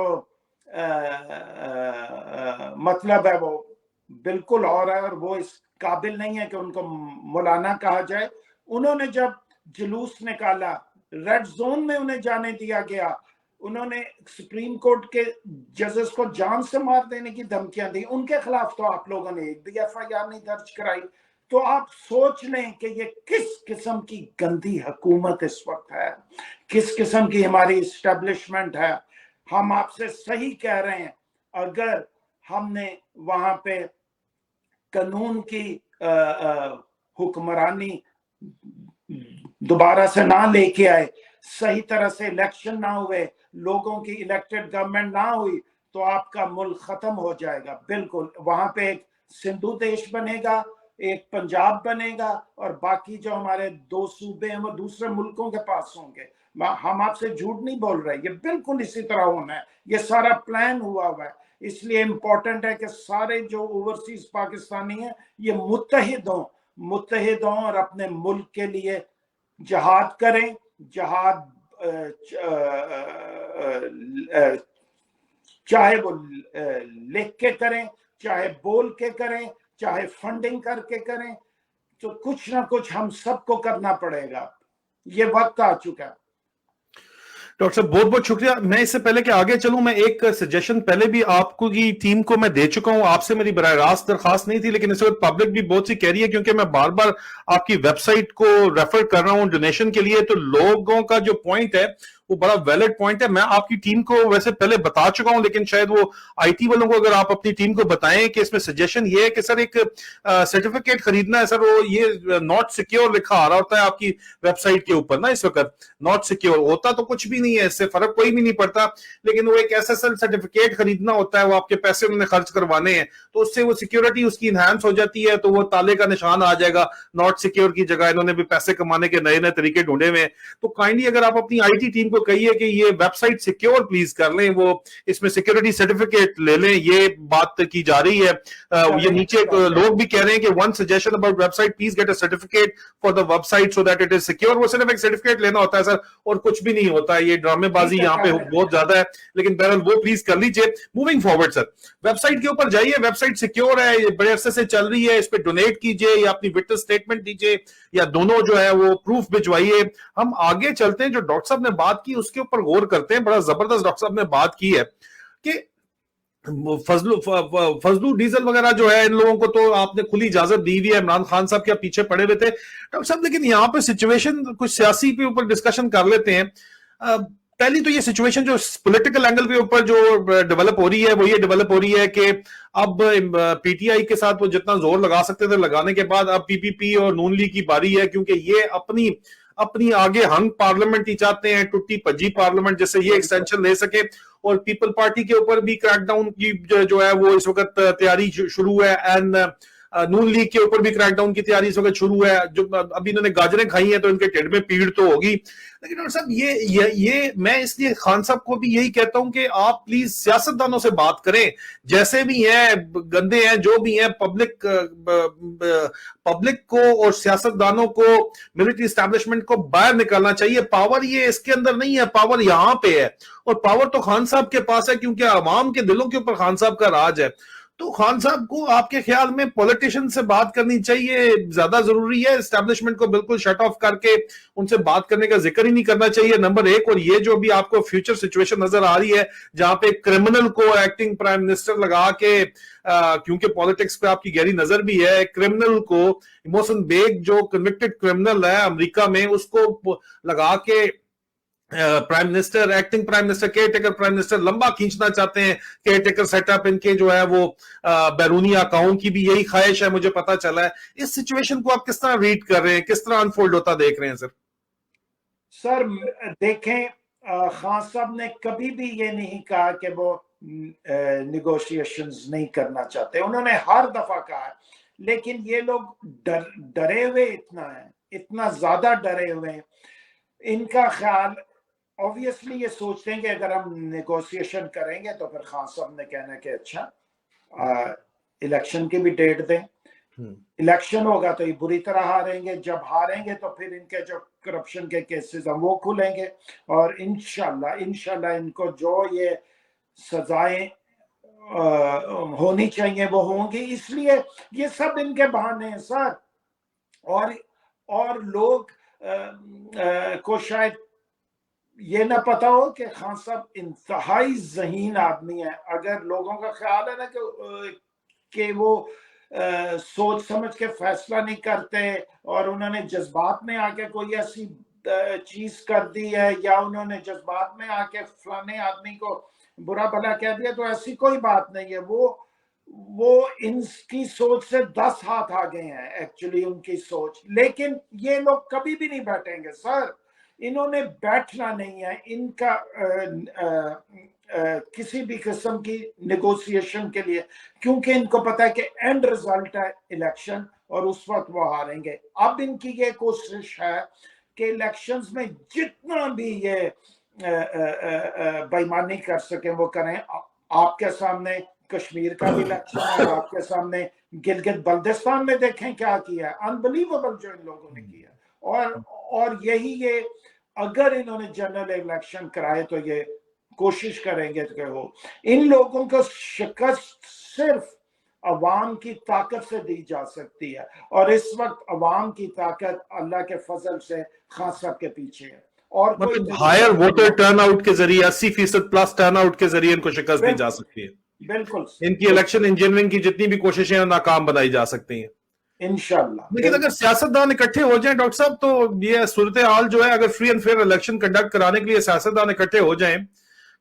मतलब है वो बिल्कुल और है, और वो इस काबिल नहीं है कि उनको मौलाना कहा जाए। उन्होंने जब जुलूस निकाला, रेड जोन में उन्हें जाने दिया गया, उन्होंने सुप्रीम कोर्ट के जजेस को जान से मार देने की धमकियां दी, उनके खिलाफ तो आप लोगों ने एक भी FIR नहीं दर्ज कराई। तो आप सोच लें कि ये किस किस्म की गंदी हुकूमत इस वक्त है, किस किस्म की हमारी इस्टेब्लिशमेंट है। हम आपसे सही कह रहे हैं, अगर हमने वहां पे कानून की हुक्मरानी दोबारा से ना लेके आए, सही तरह से इलेक्शन ना हुए, लोगों की इलेक्टेड गवर्नमेंट ना हुई, तो आपका मुल्क खत्म हो जाएगा। बिल्कुल वहां पे एक सिंधु देश बनेगा, एक पंजाब बनेगा, और बाकी जो हमारे 2 सूबे हैं वो दूसरे मुल्कों के पास होंगे। हम आपसे झूठ नहीं बोल रहे, ये बिल्कुल इसी तरह होना है, ये सारा प्लान हुआ हुआ है। इसलिए इम्पोर्टेंट है कि सारे जो ओवरसीज पाकिस्तानी हैं ये मुत्तहिद हों और अपने मुल्क के लिए जहाद करें। जहाद चाहे वो लिख के करें, चाहे बोल के करें, चाहे फंडिंग करके करें, तो कुछ ना कुछ हम सबको करना पड़ेगा, ये वक्त आ चुका है। डॉक्टर साहब बहुत बहुत शुक्रिया। मैं इससे पहले कि आगे चलूं, मैं एक सजेशन पहले भी आपको की टीम को मैं दे चुका हूं, आपसे मेरी बराह रास्त दरखास्त नहीं थी, लेकिन इस वक्त पब्लिक भी बहुत सी कह रही है, क्योंकि मैं बार बार आपकी वेबसाइट को रेफर कर रहा हूं डोनेशन के लिए, तो लोगों का जो पॉइंट है वो बड़ा वैलिड पॉइंट है। मैं आपकी टीम को वैसे पहले बता चुका हूं, लेकिन शायद वो आईटी वालों को अगर आप अपनी टीम को बताएं कि इसमें सजेशन ये है कि सर एक सर्टिफिकेट खरीदना है सर, वो ये नॉट सिक्योर लिखा आ रहा होता है आपकी वेबसाइट के ऊपर ना, इस वक्त नॉट सिक्योर होता तो कुछ भी नहीं है, इससे फर्क कोई भी नहीं पड़ता, लेकिन वो एक एसएसएल सर्टिफिकेट खरीदना होता है, वो आपके पैसे उन्होंने खर्च करवाने हैं, तो उससे वो सिक्योरिटी उसकी इनहांस हो जाती है, तो वो ताले का निशान आ जाएगा नॉट सिक्योर की जगह। इन्होंने भी पैसे कमाने के नए नए तरीके ढूंढे हुए हैं, तो काइंडली अगर आप अपनी आईटी टीम को कहिए कि ये वेबसाइट सिक्योर प्लीज कर लें, वो इसमें सिक्योरिटी सर्टिफिकेट ले लें, ये बात की जा रही है। ये नीचे लोग भी कह रहे हैं कि one suggestion about website, please get a certificate for the website so that it is secure. वो सिर्फ एक सर्टिफिकेट लेना होता है सर, और कुछ भी नहीं होता है, ये ड्रामेबाजी यहाँ पे बहुत ज्यादा है, लेकिन बहरहाल वो प्लीज कर लीजिए। मूविंग फॉरवर्ड सर, वेबसाइट के ऊपर जाइए, वेबसाइट सिक्योर है, ये बड़े अरसे से चल रही है, इस पे डोनेट कीजिए या अपनी विटनेस स्टेटमेंट दीजिए, या दोनों जो है वो प्रूफ भिजवाइए। हम आगे चलते हैं, जो डॉक्टर साहब ने बात की उसके ऊपर गौर करते हैं। बड़ा जबरदस्त डॉक्टर साहब ने बात की है कि फजलू डीजल वगैरह जो है, इन लोगों को तो आपने खुली इजाजत दी हुई है, इमरान खान साहब के पीछे पड़े हुए थे डॉक्टर साहब, लेकिन यहाँ पे सिचुएशन कुछ सियासी के ऊपर डिस्कशन कर लेते हैं। पहली तो ये सिचुएशन जो पॉलिटिकल एंगल के ऊपर जो डेवलप हो रही है, वो ये डेवलप हो रही है कि अब पीटीआई के साथ वो जितना जोर लगा सकते थे लगाने के बाद अब पीपीपी और नून लीग की बारी है, क्योंकि ये अपनी आगे हंग पार्लियामेंट ही चाहते हैं, टुट्टी भज्जी पार्लियामेंट, जिससे ये एक्सटेंशन ले सके। और पीपल पार्टी के ऊपर भी क्रैकडाउन की जो है वो इस वक्त तैयारी शुरू है, एंड नून लीग के ऊपर भी क्रैकडाउन की तैयारी इस वक्त शुरू है। जो अभी इन्होंने गाजरें खाई हैं तो इनके ढिड में पीड़ तो होगी, लेकिन डॉक्टर साहब ये मैं इसलिए खान साहब को भी यही कहता हूं कि आप प्लीज सियासतदानों से बात करें, जैसे भी हैं, गंदे हैं जो भी हैं, पब्लिक को और सियासतदानों को, मिलिट्री एस्टैब्लिशमेंट को बाहर निकालना चाहिए। पावर ये इसके अंदर नहीं है, पावर यहां पे है, और पावर तो खान साहब के पास है, क्योंकि आवाम के दिलों के ऊपर खान साहब का राज है। तो खान साहब को आपके ख्याल में पॉलिटिशियन से बात करनी चाहिए, ज्यादा जरूरी है, एस्टैब्लिशमेंट को बिल्कुल शट ऑफ करके उनसे बात करने का जिक्र ही नहीं करना चाहिए, नंबर एक। और ये जो भी आपको फ्यूचर सिचुएशन नजर आ रही है, जहां पे क्रिमिनल को एक्टिंग प्राइम मिनिस्टर लगा के, क्योंकि पॉलिटिक्स पे आपकी गहरी नजर भी है, क्रिमिनल को, मोहसिन बेग जो कन्विक्टेड क्रिमिनल है अमेरिका में, उसको लगा के prime minister, acting prime minister, care taker prime minister लंबा खींचना चाहते हैं। केयर टेकर सेटअप इनके जो है वो बैरूनी अकाउंट की भी यही ख्वाहिश है, मुझे पता चला है। इस सिचुएशन को आप किस तरह रीड कर रहे हैं, किस तरह अनफोल्ड होता देख रहे हैं सर? सर देखें, खान साहब ने कभी भी ये नहीं कहा कि वो निगोशिएशंस नहीं करना चाहते, उन्होंने हर दफा कहा है, लेकिन ये लोग डरे हुए इतना है, इतना ज्यादा डरे हुए हैं। इनका ख्याल ऑब्वियसली ये सोचते हैं कि अगर हम नेगोशिएशन करेंगे तो फिर खान साहब ने कहना कि अच्छा इलेक्शन की भी डेट दें, इलेक्शन होगा तो ये बुरी तरह हारेंगे, जब हारेंगे तो फिर इनके जो करप्शन के केसेस हैं वो खुलेंगे, और इंशाल्लाह इनको जो ये सजाएं होनी चाहिए वो होंगी। इसलिए ये सब इनके बहाने हैं सर, और लोग को शायद ये ना पता हो कि खान साहब इंतहाई ज़हीन आदमी है। अगर लोगों का ख्याल है ना कि वो सोच समझ के फैसला नहीं करते और उन्होंने जज्बात में आके कोई ऐसी चीज कर दी है, या उन्होंने जज्बात में आके फलाने आदमी को बुरा भला कह दिया, तो ऐसी कोई बात नहीं है। वो इनकी सोच से 10 हाथ आगे हैं एक्चुअली उनकी सोच। लेकिन ये लोग कभी भी नहीं बैठेंगे सर, इन्होंने बैठना नहीं है। इनका किसी भी किस्म की नेगोशिएशन के लिए, क्योंकि इनको पता है कि एंड रिजल्ट है इलेक्शन और उस वक्त वो हारेंगे। अब इनकी ये कोशिश है کہ الیکشنز میں جتنا بھی یہ بےایمانی کر سکیں وہ کریں. آپ کے سامنے کشمیر کا بھی الیکشن ہے, آپ کے سامنے گلگت بلتستان میں دیکھیں کیا کیا ہے, انبلیویبل جو ان لوگوں نے کیا. اور یہی یہ اگر انہوں نے جنرل الیکشن کرائے تو یہ کوشش کریں گے کہ ہو. ان لوگوں کو شکست صرف عوام کی طاقت سے دی جا سکتی ہے, اور اس وقت عوام کی طاقت اللہ کے فضل سے خان صاحب کے پیچھے ہے. اور مطلب ہائر ووٹر ٹرن آؤٹ کے ذریعے 80% پلس ٹرن آؤٹ کے ذریعے ان کو شکست دی جا سکتی ہے. بالکل ان کی الیکشن انجینئرنگ کی جتنی بھی کوششیں ہیں ناکام بنائی جا سکتی ہیں انشاءاللہ. لیکن اگر سیاستدان اکٹھے ہو جائیں ڈاکٹر صاحب تو یہ صورتحال جو ہے, اگر free and fair election conduct کرانے کے لیے سیاستدان اکٹھے ہو جائیں,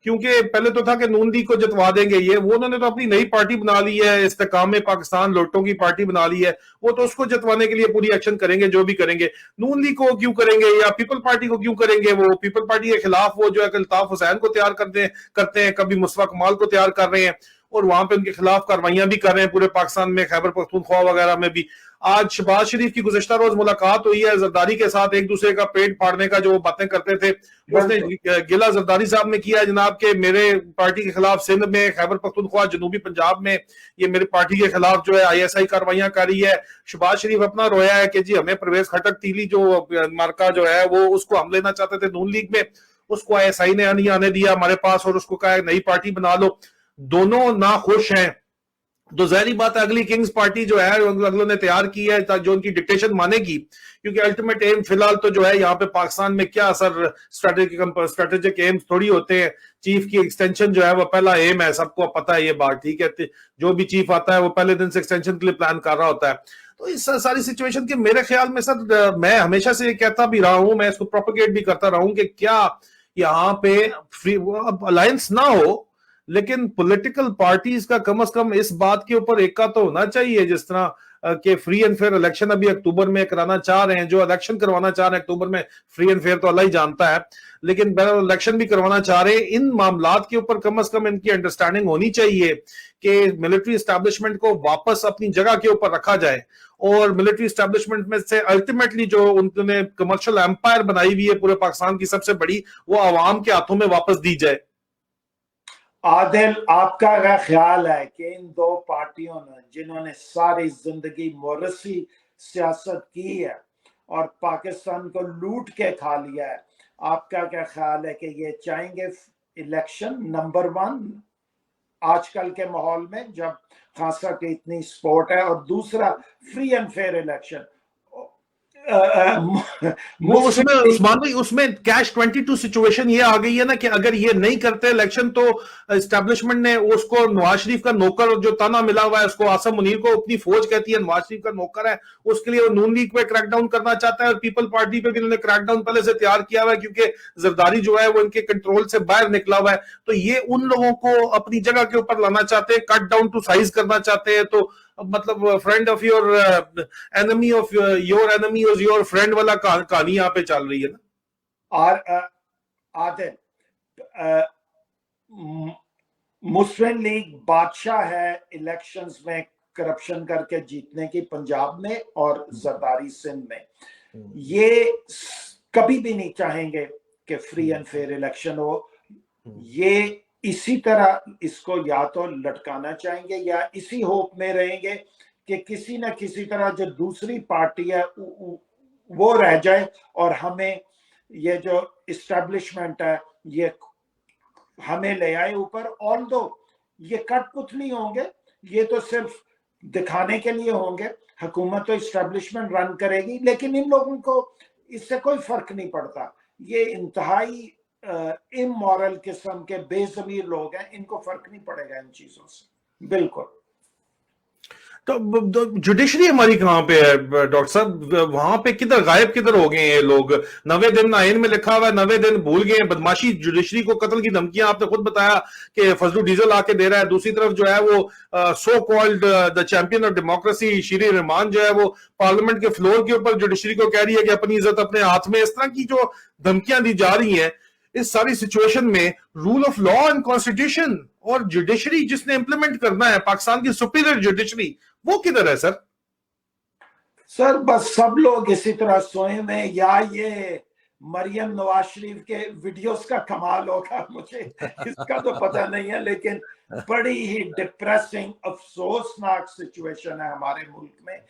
کیونکہ پہلے تو تھا کہ نون لیگ کو جتوا دیں گے یہ, وہ انہوں نے تو اپنی نئی پارٹی بنا لی ہے, استحکام پاکستان لوٹوں کی پارٹی بنا لی ہے, وہ تو اس کو جتوانے کے لیے پوری ایکشن کریں گے جو بھی کریں گے. نون لیگ کو کیوں کریں گے یا پیپل پارٹی کو کیوں کریں گے؟ وہ پیپل پارٹی کے خلاف وہ جو ہے الطاف حسین کو تیار کرتے ہیں, کبھی مصطفیٰ کمال کو تیار کر رہے ہیں, اور وہاں پہ ان کے خلاف کاروائیاں بھی کر رہے ہیں پورے پاکستان میں, خیبر پختونخوا وغیرہ میں بھی. آج شہباز شریف کی گزشتہ روز ملاقات ہوئی ہے زرداری کے ساتھ, ایک دوسرے کا پیٹ پھاڑنے کا جو وہ باتیں کرتے تھے اس نے گلا زرداری صاحب نے کیا جناب کہ میرے پارٹی کے خلاف سندھ میں, خیبر پختونخوا, جنوبی پنجاب میں یہ میری پارٹی کے خلاف جو ہے آئی ایس آئی کاروائیاں کر رہی ہے. شہباز شریف اپنا رویا ہے کہ جی ہمیں پرویز خٹک تیلی جو مارکا جو ہے وہ اس کو ہم لینا چاہتے تھے نون لیگ میں, اس کو آئی ایس آئی نے نہیں آنے دیا ہمارے پاس, اور اس کو کہا نئی پارٹی بنا لو. دونوں ناخوش ہیں, تو ظاہری بات ہے اگلی کنگز پارٹی جو ہے اگلوں نے تیار کی ہے جو ان کی ڈکٹیشن مانے گی, کیونکہ الٹیمیٹ ایم فی الحال تو جو ہے یہاں پہ پاکستان میں کیا اثر اسٹریٹجک ایمز تھوڑی ہوتے ہیں. چیف کی ایکسٹینشن جو ہے وہ پہلا ایم ہے, سب کو پتا ہے یہ بات, ٹھیک ہے, جو بھی چیف آتا ہے وہ پہلے دن سے ایکسٹینشن کے لیے پلان کر رہا ہوتا ہے. تو اس ساری سچویشن کے میرے خیال میں سر, میں ہمیشہ سے یہ کہتا بھی رہا ہوں, میں اس کو پروپیگیٹ بھی کرتا رہا ہوں کہ کیا یہاں پہ الائنس نہ ہو, لیکن پولیٹیکل پارٹیز کا کم از کم اس بات کے اوپر ایک کا تو ہونا چاہیے, جس طرح کہ فری اینڈ فیئر الیکشن ابھی اکتوبر میں کرانا چاہ رہے ہیں, جو الیکشن کروانا چاہ رہے ہیں اکتوبر میں, فری اینڈ فیئر تو اللہ ہی جانتا ہے, لیکن بہرحال الیکشن بھی کروانا چاہ رہے ہیں. ان معاملات کے اوپر کم از کم ان کی انڈرسٹینڈنگ ہونی چاہیے کہ ملٹری اسٹیبلشمنٹ کو واپس اپنی جگہ کے اوپر رکھا جائے, اور ملٹری اسٹیبلشمنٹ میں سے الٹیمیٹلی جو انہوں نے کمرشل امپائر بنائی ہوئی ہے پورے پاکستان کی سب سے بڑی, وہ عوام کے ہاتھوں میں واپس دی جائے. عادل, آپ کا کیا خیال ہے کہ ان دو پارٹیوں نے جنہوں نے ساری زندگی موروثی سیاست کی ہے اور پاکستان کو لوٹ کے کھا لیا ہے, آپ کا کیا خیال ہے کہ یہ چاہیں گے الیکشن نمبر 1 آج کل کے ماحول میں جب خاصا کی اتنی سپورٹ ہے, اور دوسرا فری اینڈ فیئر الیکشن؟ عثمان بھائی اس میں کیش 22 سچویشن یہ آ گئی ہے نا کہ اگر یہ نہیں کرتے الیکشن تو اسٹیبلشمنٹ نے اس کو نواز شریف کا نوکر جو تانا ملا ہوا ہے, اس کو آصم منیر کو اپنی فوج کہتی ہے, نواز شریف کا نوکر ہے, اس کے لیے وہ نون لیگ پہ کریک ڈاؤن کرنا چاہتا ہے, اور پیپل پارٹی پہ بھی انہوں نے کریک ڈاؤن پہلے سے تیار کیا ہوا ہے کیونکہ زرداری جو ہے وہ ان کے کنٹرول سے باہر نکلا ہوا ہے. تو یہ ان لوگوں کو اپنی جگہ کے اوپر لانا چاہتے ہیں, کٹ ڈاؤن ٹو سائز کرنا چاہتے ہیں. تو مطلب friend of your enemy of your enemy is your friend والا کہانی یہاں پہ چل رہی ہے نا. اور عادل, مسلم لیگ بادشاہ ہے الیکشنز میں کرپشن کر کے جیتنے کی پنجاب میں اور زرداری سندھ میں, یہ کبھی بھی نہیں چاہیں گے کہ فری اینڈ فیئر الیکشن ہو. یہ اسی طرح اس کو یا تو لٹکانا چاہیں گے یا اسی ہوپ میں رہیں گے کہ کسی نہ کسی طرح جو دوسری پارٹی ہے وہ رہ جائے اور ہمیں یہ جو اسٹیبلشمنٹ ہے یہ ہمیں لے آئے اوپر. آلدو یہ کٹ پتلی ہوں گے, یہ تو صرف دکھانے کے لیے ہوں گے, حکومت تو اسٹیبلشمنٹ رن کرے گی, لیکن ان لوگوں کو اس سے کوئی فرق نہیں پڑتا. یہ انتہائی امورل قسم کے بے ضمیر لوگ ہیں, ان کو فرق نہیں پڑے گا ان چیزوں سے. بالکل. تو جوڈیشری ہماری کہاں پہ ہے ڈاکٹر صاحب؟ وہاں پہ کدھر غائب کدھر ہو گئے ہیں لوگ؟ 90 دن آئین میں لکھا ہوا ہے, 90 دن بھول گئے. بدماشی جوڈیشری کو قتل کی دھمکیاں آپ نے خود بتایا کہ فضلو ڈیزل آ کے دے رہا ہے. دوسری طرف جو ہے وہ so called the champion of democracy Sherry Rehman جو ہے وہ پارلیمنٹ کے فلور کے اوپر جوڈیشری کو کہہ رہی ہے کہ اپنی عزت اپنے ہاتھ میں. اس طرح کی جو دھمکیاں دی جا رہی ہیں, اس ساری سچویشن میں rule of law and constitution اور جوڈیشری جس نے امپلیمنٹ کرنا ہے پاکستان کی سپیریئر جوڈیشری, وہ کدھر ہے سر؟ بس سب لوگ اسی طرح سوئے میں, یا یہ मरियम नवाज शरीफ के वीडियोस का कमाल होगा, मुझे इसका तो पता नहीं है, लेकिन बड़ी ही डिप्रेसिंग अफसोसनाक सिचुएशन है हमारे मुल्क में।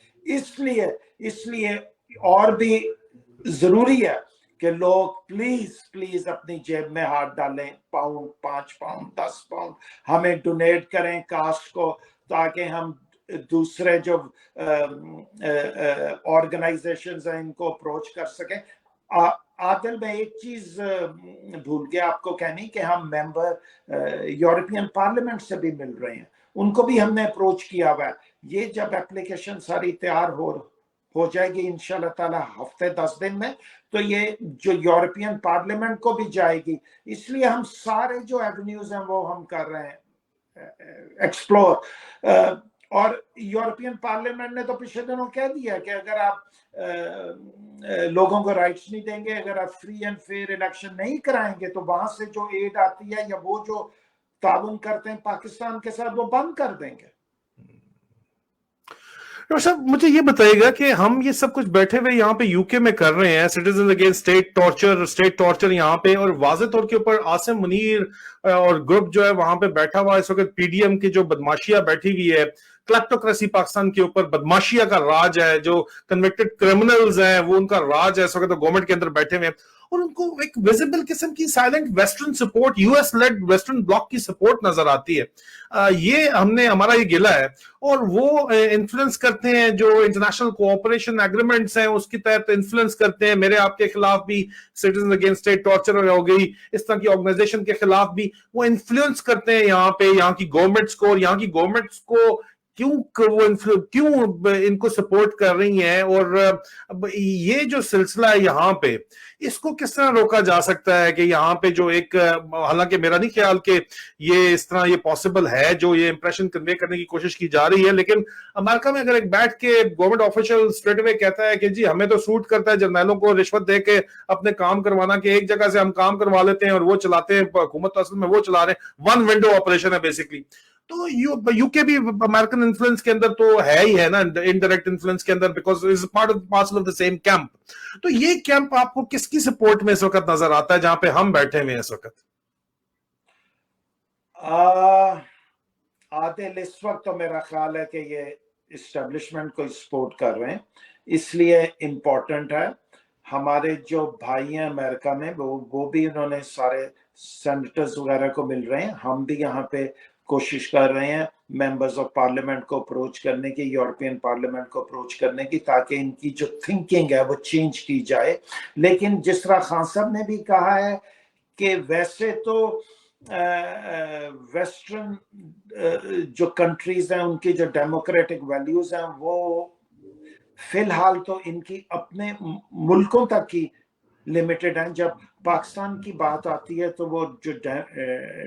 इसलिए और भी जरूरी है कि लोग प्लीज अपनी जेब में हाथ डालें, पाउंड 5 पाउंड 10 पाउंड हमें डोनेट करें कास्ट को, ताकि हम दूसरे जो ऑर्गेनाइजेशंस हैं इनको अप्रोच कर सकें। आदिल, मैं एक चीज भूल गया आपको कहनी कि हम मेंबर यूरोपियन पार्लियामेंट से भी मिल रहे हैं, उनको भी हमने अप्रोच किया हुआ है। ये जब एप्लीकेशन सारी तैयार हो जाएगी इंशाल्लाह ताला हफ्ते 10 दिन में, तो ये जो यूरोपियन पार्लियामेंट को भी जाएगी। इसलिए हम सारे जो एवेन्यूज हैं वो हम कर रहे हैं एक्सप्लोर। और यूरोपियन पार्लियामेंट ने तो पिछले दिनों कह दिया कि अगर आप लोगों को राइट्स नहीं देंगे, अगर आप फ्री एंड फेयर इलेक्शन नहीं कराएंगे, तो वहां से जो एड आती है या वो जो ताउन करते हैं पाकिस्तान के साथ, वो बंद कर देंगे। डॉक्टर साहब, मुझे ये बताइएगा कि हम ये सब कुछ बैठे हुए यहाँ पे यूके में कर रहे हैं, सिटीजन अगेंस्ट स्टेट टॉर्चर यहाँ पे, और वाज़े तौर के ऊपर आसिम मुनीर और ग्रुप जो है वहां पे बैठा हुआ है इस वक्त, पीडीएम की जो बदमाशियां बैठी हुई है, क्लेप्टोक्रेसी पाकिस्तान के ऊपर बदमाशिया का राज है, जो कन्विक्टेड क्रिमिनल्स हैं वो उनका राज है इस वक्त गवर्नमेंट के अंदर बैठे हुए हैं, और उनको एक विजिबल किस्म की silent western support, US led western block की सपोर्ट नजर आती है। ये हमारा ये गिला है, और वो इन्फ्लुएंस करते हैं जो इंटरनेशनल कोऑपरेशन एग्रीमेंट्स हैं उसके तहत इन्फ्लुएंस करते हैं। मेरे आपके खिलाफ भी सिटीजन अगेंस्ट स्टेट टॉर्चर हो गई, इस तरह की ऑर्गेनाइजेशन के खिलाफ भी वो इन्फ्लुएंस करते हैं यहाँ पे, यहाँ की गवर्नमेंट्स को, और यहाँ की गवर्नमेंट्स को क्यों इनको सपोर्ट कर रही हैं। और ये जो सिलसिला है यहाँ पे, इसको किस तरह रोका जा सकता है कि यहाँ पे जो एक, हालांकि मेरा नहीं ख्याल कि ये इस तरह ये पॉसिबल है जो ये इंप्रेशन कन्वे करने की कोशिश की जा रही है, लेकिन अमेरिका में अगर एक बैठ के गवर्नमेंट ऑफिशियल स्ट्रेट अवे कहता है कि जी हमें तो सूट करता है जर्नैलों को रिश्वत दे के अपने काम करवाना, कि एक जगह से हम काम करवा लेते हैं और वो चलाते हैं, हुकूमत तो असल में वो चला रहे हैं, वन विंडो ऑपरेशन है बेसिकली। तो यूके भी अमेरिकन इन्फ्लुएंस के अंदर तो है ही है ना, इनडायरेक्ट इन्फ्लुएंस के अंदर, because is part of the same camp. तो ये कैंप आपको किसकी सपोर्ट में इस वक्त नजर आता है जहां पे हम बैठे हुए हैं इस वक्त? आदिल, इस वक्त तो मेरा ख्याल है कि ये इस्टेब्लिशमेंट को सपोर्ट कर रहे हैं, इसलिए इम्पोर्टेंट है। हमारे जो भाई हैं अमेरिका में, वो भी उन्होंने सारे सेनेटर्स वगैरह को मिल रहे हैं, हम भी यहाँ पे कोशिश कर रहे हैं मेंबर्स ऑफ पार्लियामेंट को अप्रोच करने की, यूरोपियन पार्लियामेंट को अप्रोच करने की, ताकि इनकी जो थिंकिंग है वो चेंज की जाए। लेकिन जिस तरह खान साहब ने भी कहा है कि वैसे तो वेस्टर्न जो कंट्रीज हैं उनकी जो डेमोक्रेटिक वैल्यूज हैं वो फिलहाल तो इनकी अपने मुल्कों तक की लिमिटेड हैं। जब पाकिस्तान की बात आती है तो वो जो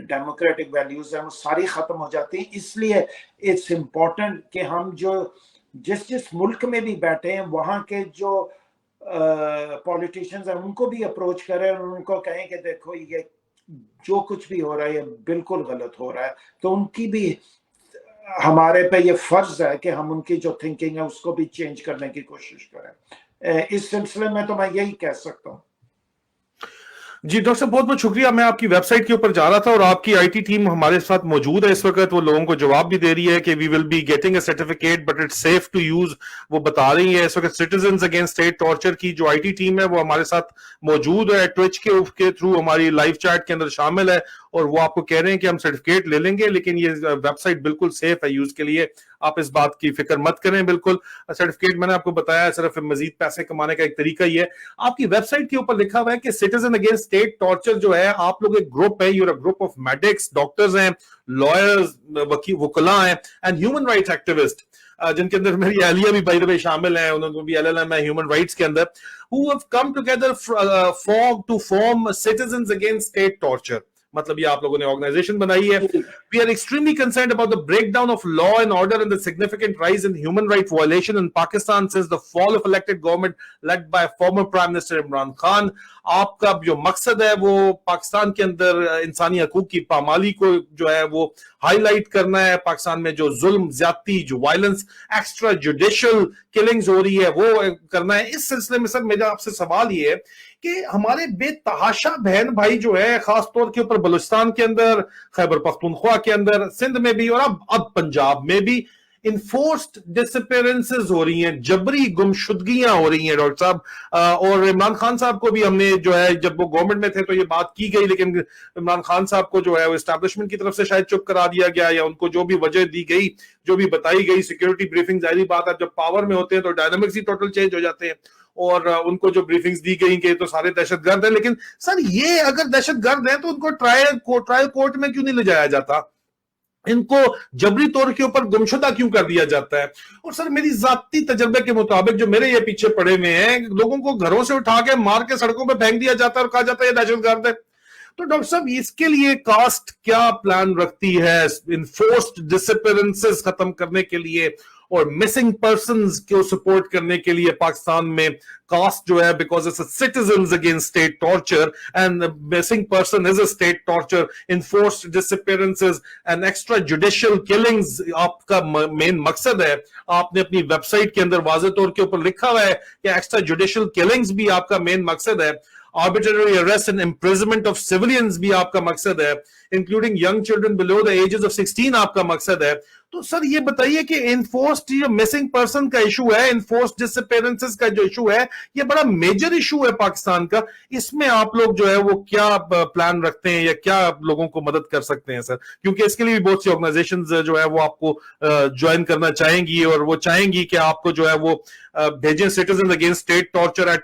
डेमोक्रेटिक वैल्यूज हैं वो सारी खत्म हो जाती हैं। इसलिए इट्स इम्पोर्टेंट कि हम जो जिस मुल्क में भी बैठे हैं वहाँ के जो पॉलिटिशियंस हैं उनको भी अप्रोच करें और उनको कहें कि देखो ये जो कुछ भी हो रहा है ये बिल्कुल गलत हो रहा है। तो उनकी भी हमारे पे ये फर्ज है कि हम उनकी जो थिंकिंग है उसको भी चेंज करने की कोशिश करें। इस सिलसिले में तो मैं यही कह सकता हूँ। जी डॉक्टर साहब, बहुत बहुत शुक्रिया। मैं आपकी वेबसाइट के ऊपर जा रहा था और आपकी आईटी टीम हमारे साथ मौजूद है इस वक्त, वो लोगों को जवाब भी दे रही है कि we will be getting a certificate but it's safe to use, वो बता रही है। इस वक्त सिटीजंस अगेंस्ट स्टेट टॉर्चर की जो आईटी टीम है वो हमारे साथ मौजूद है, ट्विच के थ्रू हमारी लाइव चैट के अंदर शामिल है, और वो आपको कह रहे हैं कि हम सर्टिफिकेट ले लेंगे, लेकिन ये वेबसाइट बिल्कुल सेफ है यूज के लिए, आप इस बात की फिक्र मत करें। बिल्कुल सर्टिफिकेट मैंने आपको बताया सिर्फ मजीद पैसे कमाने का एक तरीका ही है। आपकी वेबसाइट के ऊपर लिखा हुआ है कि सिटीजन अगेंस्ट स्टेट टॉर्चर जो है, आप लोग एक ग्रुप है, you're a group of medics, doctors हैं, लॉयर्स, वकीला हैं एंड ह्यूमन राइट्स एक्टिविस्ट, जिनके अंदर मेरी अहलिया भी बाय द वे शामिल हैं, उन्होंने भी एलएलएम है ह्यूमन राइट्स के अंदर, who have come together to form citizens against state torture। मतलब ये आप लोगों ने ऑर्गेनाइजेशन बनाई है। We are extremely concerned about the breakdown of law and order and the significant rise in human rights violation in Pakistan since the fall of elected government led by former Prime Minister Imran Khan। आपका जो मकसद है वो पाकिस्तान के अंदर इंसानी हकूक की पामाली को जो है वो हाईलाइट करना है, पाकिस्तान में जो जुल्म, ज्यादती, जो वायलेंस, एक्स्ट्रा जुडिशियल किलिंग्स हो रही है वो करना है। इस सिलसिले में सर मेरा आपसे सवाल ये है कि हमारे बेतहाशा बहन भाई जो है, खास तौर के ऊपर बलूचिस्तान के अंदर, खैबर पख्तूनख्वा के अंदर, सिंध में भी और अब पंजाब में भी इन्फोर्स्ड डिसअपीयरेंसेस हो रही हैं, जबरी गुमशुदगियां हो रही हैं डॉक्टर साहब। और इमरान खान साहब को भी हमने जो है, जब वो गवर्नमेंट में थे तो ये बात की गई, लेकिन इमरान खान साहब को जो है वो एस्टैब्लिशमेंट की तरफ से शायद चुप करा दिया गया, या उनको जो भी वजह दी गई, जो भी बताई गई, सिक्योरिटी ब्रीफिंग, जाहिर बात है जब पावर में होते हैं तो डायनामिक्स ही टोटल चेंज हो जाते हैं, और उनको जो ब्रीफिंग्स दी गई कि तो सारे दहशतगर्द हैं। लेकिन सर ये अगर दहशतगर्द हैं तो उनको ट्रायल कोर्ट में क्यों नहीं ले जाया जाता, इनको जबरी तौर के ऊपर गुमशुदा क्यों कर दिया जाता है? और सर मेरी जाती तजर्बे के मुताबिक जो मेरे ये पीछे पड़े हुए हैं, लोगों को घरों से उठा के मार के सड़कों पे फेंक दिया जाता है और कहा जाता है ये दहशतगर्द है। तो डॉक्टर साहब इसके लिए कास्ट क्या प्लान रखती है इन्फोर्स्ड डिसअपीयरेंसेस खत्म करने के लिए और मिसिंग पर्संस को सपोर्ट करने के लिए? पाकिस्तान में कास्ट जो है, because it's citizens against state torture and missing person is a state torture, enforced disappearances and extra judicial killings आपका मेन मकसद है। आपने अपनी वेबसाइट के अंदर वाज़ेह तौर के ऊपर लिखा हुआ है कि एक्स्ट्रा जुडिशियल किलिंग्स भी आपका मेन मकसद है, arbitrary arrest and imprisonment of civilians भी आपका मकसद है, including young children below the ages of 16 आपका मकसद है। तो सर ये बताइए कि इन्फोर्स्ड जो मिसिंग पर्सन का इशू है, इन्फोर्स्ड डिसअपीयरेंसेस का जो इशू है, ये बड़ा मेजर इशू है पाकिस्तान का, इसमें आप लोग जो है वो क्या प्लान रखते हैं या क्या लोगों को मदद कर सकते हैं सर? क्योंकि इसके लिए भी बहुत सी ऑर्गेनाइजेशंस जो है वो आपको ज्वाइन करना चाहेंगी और वो चाहेंगी कि आपको जो है वो भेजें citizen against state torture at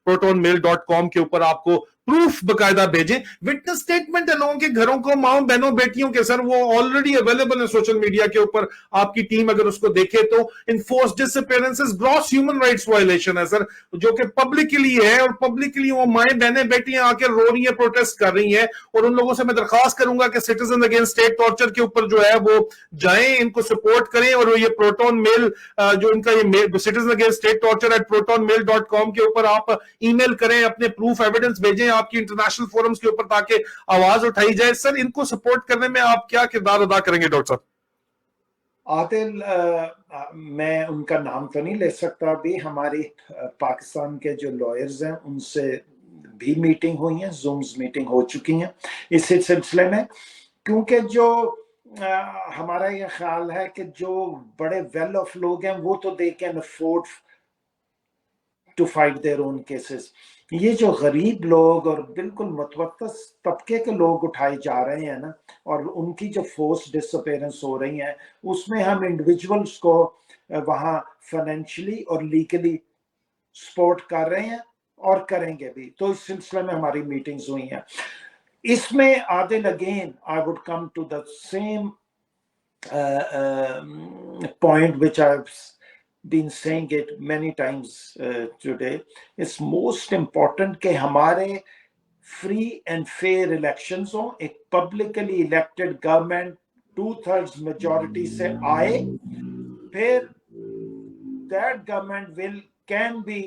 protonmail.com के ऊपर आपको प्रूफ बकायदा भेजें, विटनेस स्टेटमेंट है लोगों के, घरों को, माओ बहनों बेटियों के, सर वो ऑलरेडी अवेलेबल है सोशल मीडिया के ऊपर, आपकी टीम अगर उसको देखे तो। Enforced disappearances gross human rights violation है सर, जो कि पब्लिकली है, और पब्लिकली वो माए बहनें बेटियां आके रो रही है, प्रोटेस्ट कर रही है। और उन लोगों से मैं दरखास्त करूंगा कि सिटीजन अगेंस्ट स्टेट टॉर्चर के ऊपर जो है वो जाएं, इनको सपोर्ट करें, और ये प्रोटोन मेल जो इनका ये citizen against state torture at protonmail.com के ऊपर आप ईमेल करें, अपने प्रूफ एविडेंस भेजें आपकी इंटरनेशनल फोरम्स के ऊपर, ताकि आवाज उठाई जाए। सर इनको सपोर्ट करने में आप क्या किरदार अदा करेंगे डॉक्टर साहब? आदिल, मैं उनका नाम तो नहीं ले सकता अभी, हमारी पाकिस्तान के जो लॉयर्स हैं उनसे भी मीटिंग हुई है, जूम्स मीटिंग हो चुकी हैं इस सिलसिले में, क्योंकि जो हमारा ये ख्याल है कि जो बड़े वेल ऑफ लोग हैं वो तो they can afford to fight their own cases, ये जो गरीब लोग और बिल्कुल मतवत्तस तबके के लोग उठाए जा रहे हैं ना, और उनकी जो फोर्स डिसअपीयरेंस हो रही है, उसमें हम इंडिविजुअल्स को वहाँ फाइनेंशियली और लीगली सपोर्ट कर रहे हैं और करेंगे भी। तो इस सिलसिले में हमारी मीटिंग्स हुई हैं। इसमें Adil, again I would come to the same point which I've been saying it many times today. It's most important कि हमारे free and fair elections हो, एक publicly elected government 2/3 majority से आए, फिर that government can be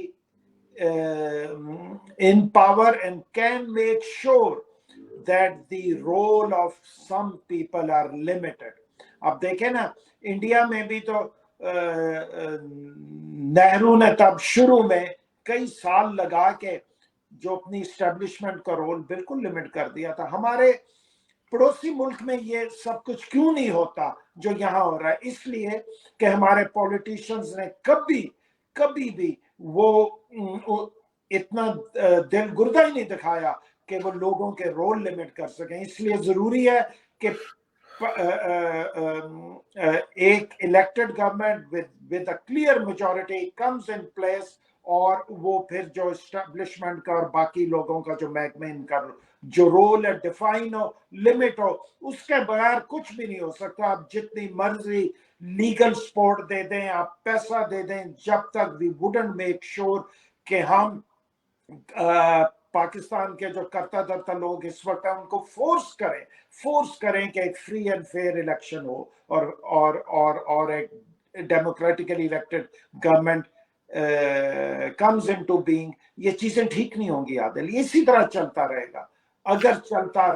in power and can make sure that the role of some people are limited. अब देखें ना, इंडिया में भी तो नेहरू ने तब शुरू में कई साल लगा के जो अपनी इस्टेब्लिशमेंट का रोल बिल्कुल लिमिट कर दिया था। हमारे पड़ोसी मुल्क में ये सब कुछ क्यों नहीं होता जो यहाँ हो रहा है? इसलिए कि हमारे पॉलिटिशियंस ने कभी भी वो इतना दिल गुर्दा ही नहीं दिखाया कि वो लोगों के रोल लिमिट कर सकें। इसलिए जरूरी है कि एक elected government with a clear majority comes in place, और वो फिर जो एस्टेब्लिशमेंट का और बाकी लोगों का जो महकमे इनका जो रोल है डिफाइन हो, लिमिट हो, उसके बगैर कुछ भी नहीं हो सकता। आप जितनी मर्जी लीगल सपोर्ट दे दें, आप पैसा दे दें, जब तक वी वुडंट मेक श्योर कि हम पाकिस्तान के जो करता धरता लोग इस वक्त हैं उनको फोर्स करें कि एक फ्री एंड फेयर इलेक्शन हो और एक democratically elected government comes into being, ये चीजें ठीक नहीं होंगी आदिल। इसी तरह चलता रहेगा अगर चलता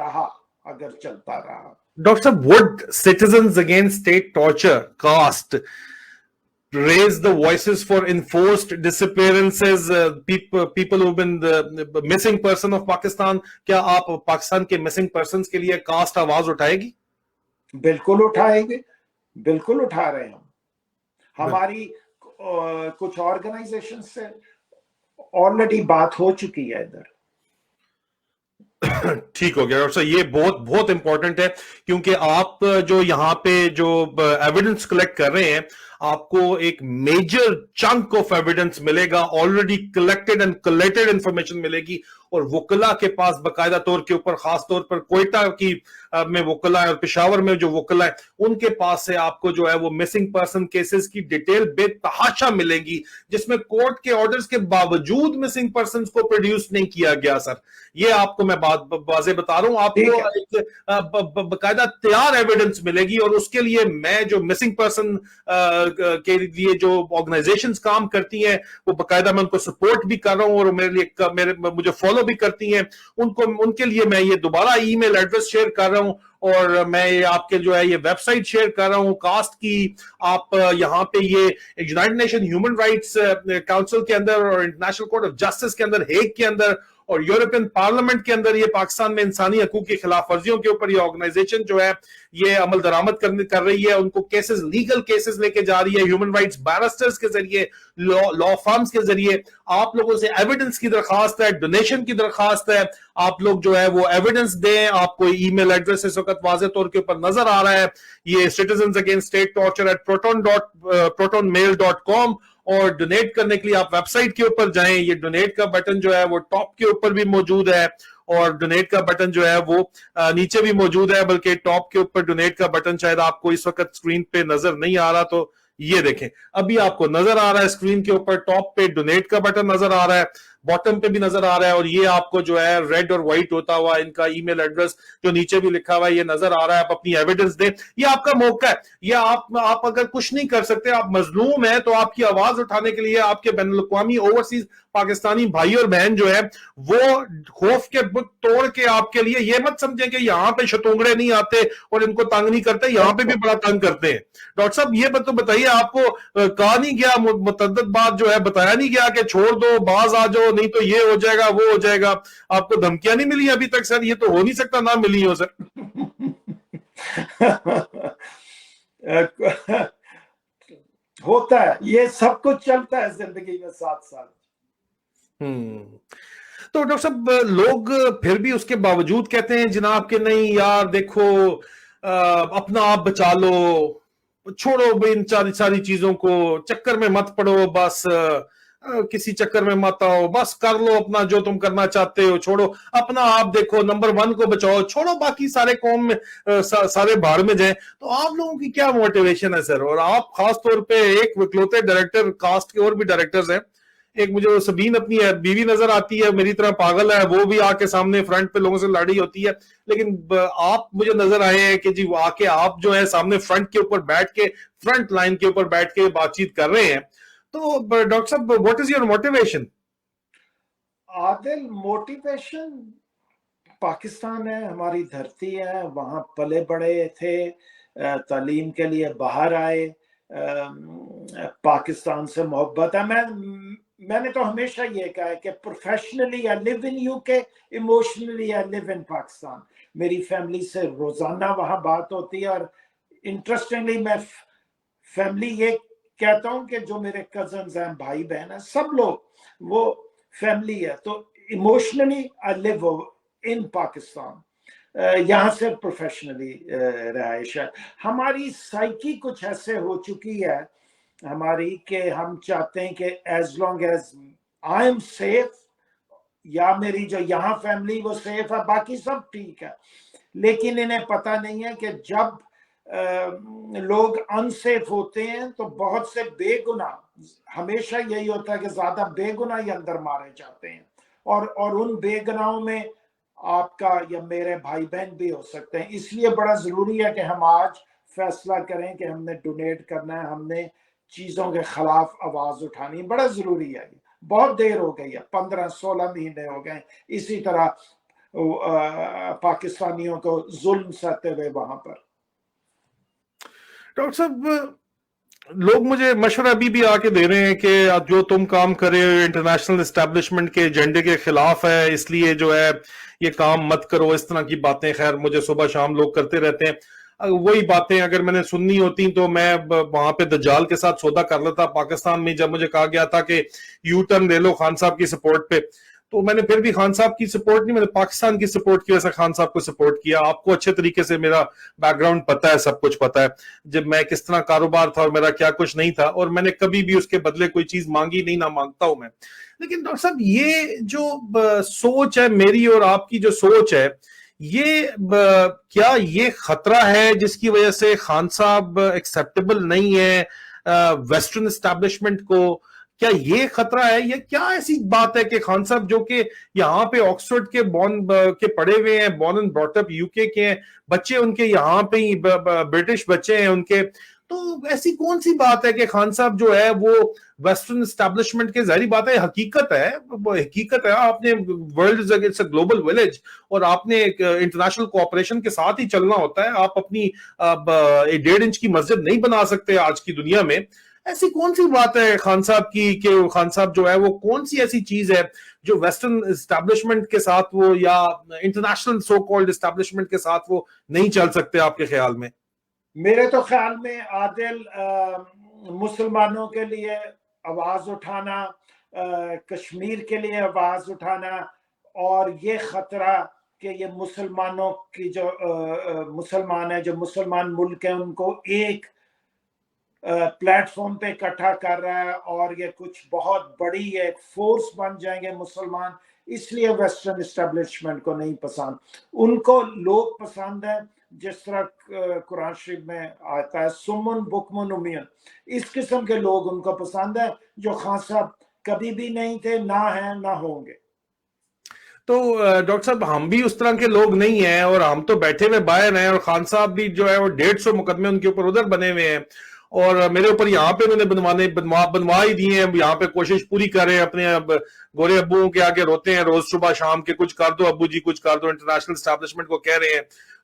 रहा। Dr. Saab, would citizens against state torture cast raise the voices for enforced disappearances, people who've been the missing person of Pakistan? क्या आप पाकिस्तान के missing persons के लिए कास्ट आवाज उठाएगी? बिल्कुल उठाएंगे, बिल्कुल उठा रहे हैं हम। हमारी कुछ ऑर्गेनाइजेशन से ऑलरेडी बात हो चुकी है इधर। ठीक हो गया डॉक्टर साहब, ये बहुत बहुत इंपॉर्टेंट है, क्योंकि आप जो यहाँ पे जो एविडेंस कलेक्ट कर रहे हैं, आपको एक मेजर चंक ऑफ एविडेंस मिलेगा, already collected and collected information मिलेगी, और वकला के पास बकायदा तौर के ऊपर, खास तौर पर कोयटा की में वकला है और पेशावर में जो वकला है, उनके पास से आपको जो है वो मिसिंग पर्सन केसेस की डिटेल बेतहाशा मिलेगी, जिसमें कोर्ट के ऑर्डर्स के बावजूद मिसिंग पर्सन को प्रोड्यूस नहीं किया गया। सर, ये आपको मैं बात वाजे बता रहा हूं, आपको एक बकायदा तैयार एविडेंस मिलेगी, और उसके लिए मैं जो मिसिंग पर्सन के लिए जो ऑर्गेनाइजेशंस काम करती हैं, वो बकायदा मैं उनको सपोर्ट भी कर रहा हूं, और मेरे लिए मुझे फॉलो भी करती हैं, उनके लिए मैं ये दोबारा ईमेल एड्रेस शेयर कर रहा हूं, और मैं आपके जो है ये वेबसाइट शेयर कर रहा हूं कास्ट की। आप यहाँ पे ये United nation human rights council के अंदर और इंटरनेशनल कोर्ट ऑफ जस्टिस के अंदर, हेग के अंदर, और यूरोपियन पार्लियामेंट के अंदर ये पाकिस्तान में इंसानी हकूक की खिलाफ वर्जियों के ऊपर ये ऑर्गेनाइजेशन जो है ये अमल दरामद कर रही है, उनको केसेस, लीगल केसेस लेके जा रही है, ह्यूमन राइट्स बैरिस्टर्स के जरिए, लॉ फर्म्स के जरिए। आप लोगों से एविडेंस की दरखास्त है, डोनेशन की दरखास्त है, आप लोग जो है वो एविडेंस दें। आपको ईमेल एड्रेस इस वक्त वाज़ेह तौर के ऊपर नजर आ रहा है, ये citizens against state torture protonmail.com, और डोनेट करने के लिए आप वेबसाइट के ऊपर जाएं, ये डोनेट का बटन जो है वो टॉप के ऊपर भी मौजूद है, और डोनेट का बटन जो है वो नीचे भी मौजूद है, बल्कि टॉप के ऊपर डोनेट का बटन शायद आपको इस वक्त स्क्रीन पे नजर नहीं आ रहा, तो ये देखें, अभी आपको नजर आ रहा है स्क्रीन के ऊपर, टॉप पे डोनेट का बटन नजर आ रहा है, बॉटम पे भी नजर आ रहा है, और ये आपको जो है रेड और व्हाइट होता हुआ इनका ईमेल एड्रेस जो नीचे भी लिखा हुआ है ये नजर आ रहा है। आप अपनी एविडेंस दें, ये आपका मौका है। ये आप अगर कुछ नहीं कर सकते, आप मजलूम हैं, तो आपकी आवाज उठाने के लिए आपके बैनुल-अक़वामी ओवरसीज पाकिस्तानी भाई और बहन जो है वो खौफ के बुत तोड़ के आपके लिए, ये मत समझें कि यहाँ पे शतूंगड़े नहीं आते और इनको तंग नहीं करते, यहाँ पे भी बड़ा तंग करते हैं। डॉक्टर साहब, ये तो बताइए, आपको कहा नहीं गया, मुतअद्दिद बात जो है बताया नहीं गया कि छोड़ दो, बाज आ जाओ, नहीं तो ये हो जाएगा, वो हो जाएगा? आपको धमकियां नहीं मिली अभी तक? सर, ये तो हो नहीं सकता ना मिली हो सर। होता है, ये सब कुछ चलता है जिंदगी में 7 साल। तो डॉक्टर साहब, लोग फिर भी उसके बावजूद कहते हैं जनाब कि नहीं यार देखो, अपना आप बचा लो, छोड़ो इन सारी चीजों को, चक्कर में मत पड़ो, बस किसी चक्कर में मत आओ, बस कर लो अपना जो तुम करना चाहते हो, छोड़ो, अपना आप देखो, नंबर 1 को बचाओ, छोड़ो बाकी सारे कौम में सारे बाहर में जाएं। तो आप लोगों की क्या मोटिवेशन है सर? और आप खास तौर पे एक इकलौते डायरेक्टर, कास्ट के और भी डायरेक्टर्स हैं, एक मुझे सबीन अपनी बीवी नजर आती है, मेरी तरह पागल है, वो भी आके सामने फ्रंट पे लोगों से लड़ी होती है, लेकिन आप मुझे नजर आए हैं कि जी आके आप जो है सामने फ्रंट के ऊपर बैठ के, फ्रंट लाइन के ऊपर बैठ के बातचीत कर रहे हैं। तो डॉक्टर साहब, what is your motivation? Adil, motivation Pakistan है, हमारी धरती है, वहां पले बड़े थे, तालीम के लिए बाहर आए, पाकिस्तान से मोहब्बत है। मैंने तो हमेशा ये कहा है कि professionally I live in UK, emotionally I live in Pakistan. मेरी फैमिली से रोजाना वहां बात होती है, और इंटरेस्टिंगली मैं फैमिली ये कहता हूं कि जो मेरे कजन्स हैं, भाई बहन हैं, सब लोग वो फैमिली है। तो emotionally I live in Pakistan, यहाँ से प्रोफेशनली रहाइश है। हमारी साइकी कुछ ऐसे हो चुकी है हमारी कि हम चाहते हैं कि as long as I am safe, या मेरी जो यहाँ फैमिली वो सेफ है, बाकी सब ठीक है। लेकिन इन्हें पता नहीं है कि जब लोग अनसेफ होते हैं तो बहुत से बेगुनाह, हमेशा यही होता है कि ज्यादा बेगुनाह ही अंदर मारे जाते हैं, और उन बेगुनाहों में आपका या मेरे भाई बहन भी हो सकते हैं। इसलिए बड़ा जरूरी है कि हम आज फैसला करें कि हमने डोनेट करना है, हमने चीजों के खिलाफ आवाज उठानी, बड़ा जरूरी है। बहुत देर हो गई है, 15-16 महीने हो गए इसी तरह पाकिस्तानियों को जुल्म सहते हुए वहां पर। डॉक्टर साहब, लोग मुझे मशवरा अभी भी आके दे रहे हैं कि जो तुम काम कर रहे हो इंटरनेशनल एस्टेब्लिशमेंट के एजेंडे के खिलाफ है, इसलिए जो है ये काम मत करो, इस तरह की बातें खैर मुझे सुबह शाम लोग करते रहते हैं। वही बातें अगर मैंने सुननी होती तो मैं वहां पे दज्जाल के साथ सौदा कर लेता पाकिस्तान में। जब मुझे कहा गया था कि यू टर्न ले लो खान साहब की सपोर्ट पे, तो मैंने फिर भी खान साहब की सपोर्ट नहीं, मैंने पाकिस्तान की सपोर्ट की वजह से खान साहब को सपोर्ट किया। आपको अच्छे तरीके से मेरा बैकग्राउंड पता है, सब कुछ पता है, जब मैं किस तरह कारोबार था और मेरा क्या कुछ नहीं था, और मैंने कभी भी उसके बदले कोई चीज मांगी नहीं, ना मांगता हूं मैं। लेकिन डॉक्टर साहब, ये जो सोच है मेरी और आपकी जो सोच है, ये क्या ये खतरा है जिसकी वजह से खान साहब एक्सेप्टेबल नहीं है वेस्टर्न एस्टैब्लिशमेंट को? क्या ये खतरा है, या क्या ऐसी बात है कि खान साहब जो कि यहाँ पे ऑक्सफोर्ड के के पढ़े हुए हैं, born and brought up UK के हैं, बच्चे उनके यहाँ पे ही ब्रिटिश बच्चे हैं उनके, तो ऐसी कौन सी बात है कि खान साहब जो है वो वेस्टर्न एस्टैब्लिशमेंट के, जाहिर बात है हकीकत है, वो हकीकत है, आपने world it's a global village और आपने इंटरनेशनल कोऑपरेशन के साथ ही चलना होता है। आप अपनी 1.5 इंच की मस्जिद नहीं बना सकते आज की दुनिया में। ऐसी कौन सी बात है खान साहब की कि खान साहब जो है वो कौन सी ऐसी चीज है जो वेस्टर्न एस्टैब्लिशमेंट के साथ वो, या इंटरनेशनल सो कॉल्ड एस्टैब्लिशमेंट के साथ वो नहीं चल सकते आपके ख्याल में? मेरे तो ख्याल में आदिल, मुसलमानों के लिए आवाज उठाना, कश्मीर के लिए आवाज उठाना, और ये खतरा कि ये मुसलमानों की जो मुसलमान है, जो मुसलमान मुल्क है, उनको एक प्लेटफॉर्म पे इकट्ठा कर रहा है और ये कुछ बहुत बड़ी एक फोर्स बन जाएंगे मुसलमान, इसलिए वेस्टर्न एस्टेब्लिशमेंट को नहीं पसंद। उनको लोग पसंद है जिस तरह कुरान शरीफ में आता है, सुमन बुकमुन उमियन, इस किस्म के लोग उनको पसंद है, जो खान साहब कभी भी नहीं थे, ना है, ना होंगे। तो डॉक्टर साहब, हम भी उस तरह के लोग नहीं हैं, और हम तो बैठे हुए बाहर हैं, और खान साहब भी जो है वो 150 मुकदमे उनके ऊपर उधर बने हुए हैं, और मेरे ऊपर यहाँ पे मैंने बनवा ही दिए हैं। यहाँ पे कोशिश पूरी कर रहे हैं, अपने अब गोरे अब्बुओं के आगे रोते हैं रोज सुबह शाम के, कुछ कर दो अब्बू जी, कुछ कर दो, इंटरनेशनल एस्टैब्लिशमेंट को कह रहे हैं।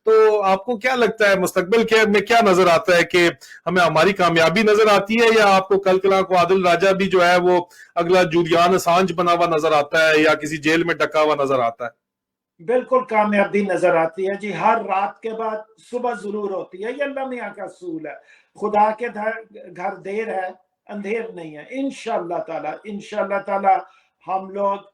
तो आपको क्या लगता है मुस्तकबिल के में क्या नजर आता है, कि हमें हमारी कामयाबी नजर आती है, या आपको कल कला को आदिल राजा भी जो है वो अगला जूलियन असांज बना हुआ नजर आता है, या किसी जेल में डका हुआ नजर आता है? बिल्कुल कामयाबी नजर आती है जी, हर रात के बाद सुबह जरूर होती है, ये अल्लाह मियां का असूल है। खुदा के घर देर है, अंधेर नहीं है। इंशाअल्लाह ताला हम लोग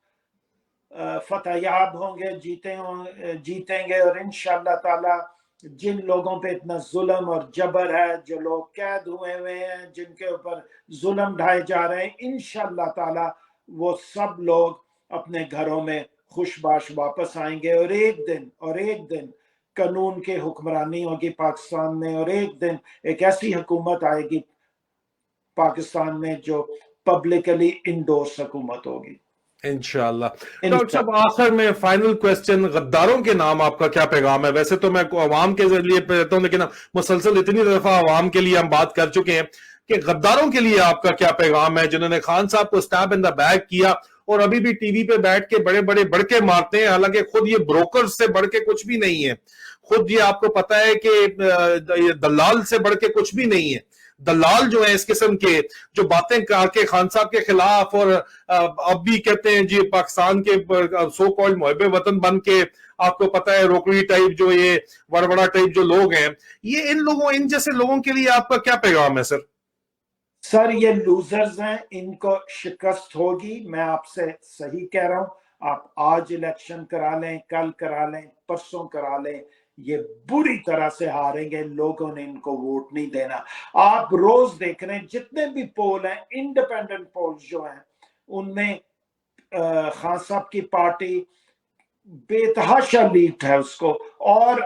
फतहयाब होंगे, जीतेंगे, और इंशाअल्लाह ताला जिन लोगों पे इतना जुल्म और जबर है, जो लोग कैद हुए हैं, जिनके ऊपर जुल्म ढाए जा रहे हैं, इंशाअल्लाह ताला वो सब लोग अपने घरों में खुशबाश वापस आएंगे, और एक दिन कानून की हुक्मरानी होगी पाकिस्तान में, और एक दिन एक ऐसी हुकूमत आएगी पाकिस्तान में जो पब्लिकली इंडोर्स हुकूमत होगी इंशाअल्लाह। डॉक्टर साहब, आखिर में फाइनल क्वेश्चन, गद्दारों के नाम आपका क्या पैगाम है? वैसे तो मैं अवाम के लिए कहता हूं, लेकिन मुसलसल इतनी दफा अवाम के लिए हम बात कर चुके हैं कि गद्दारों के लिए आपका क्या पैगाम है, जिन्होंने खान साहब को स्टैब इन द बैक किया और अभी भी टीवी पे बैठ के बड़े बड़े बड़के मारते हैं, हालांकि खुद ये ब्रोकर से बढ़ के कुछ भी नहीं है, खुद ये आपको पता है कि दलाल से बढ़ के कुछ भी नहीं है। दलाल जो है इस किस्म के, जो बातें करके खान साहब के खिलाफ, और अब भी कहते हैं जी पाकिस्तान के सो कॉल्ड मुहब्बे वतन बन के, आपको पता है रोकड़ी टाइप जो ये वड़वड़ा टाइप जो लोग हैं, ये इन जैसे लोगों के लिए आपका क्या पैगाम है सर? सर, ये लूजर्स हैं, इनको शिकस्त होगी, मैं आपसे सही कह रहा हूं। आप आज इलेक्शन करा लें, कल करा लें, परसों करा लें, ये बुरी तरह से हारेंगे, लोगों ने इनको वोट नहीं देना। आप रोज देख रहे हैं जितने भी पोल हैं, इंडिपेंडेंट पोल्स जो हैं, उनमें खान साहब की पार्टी बेतहाशा लीड है उसको, और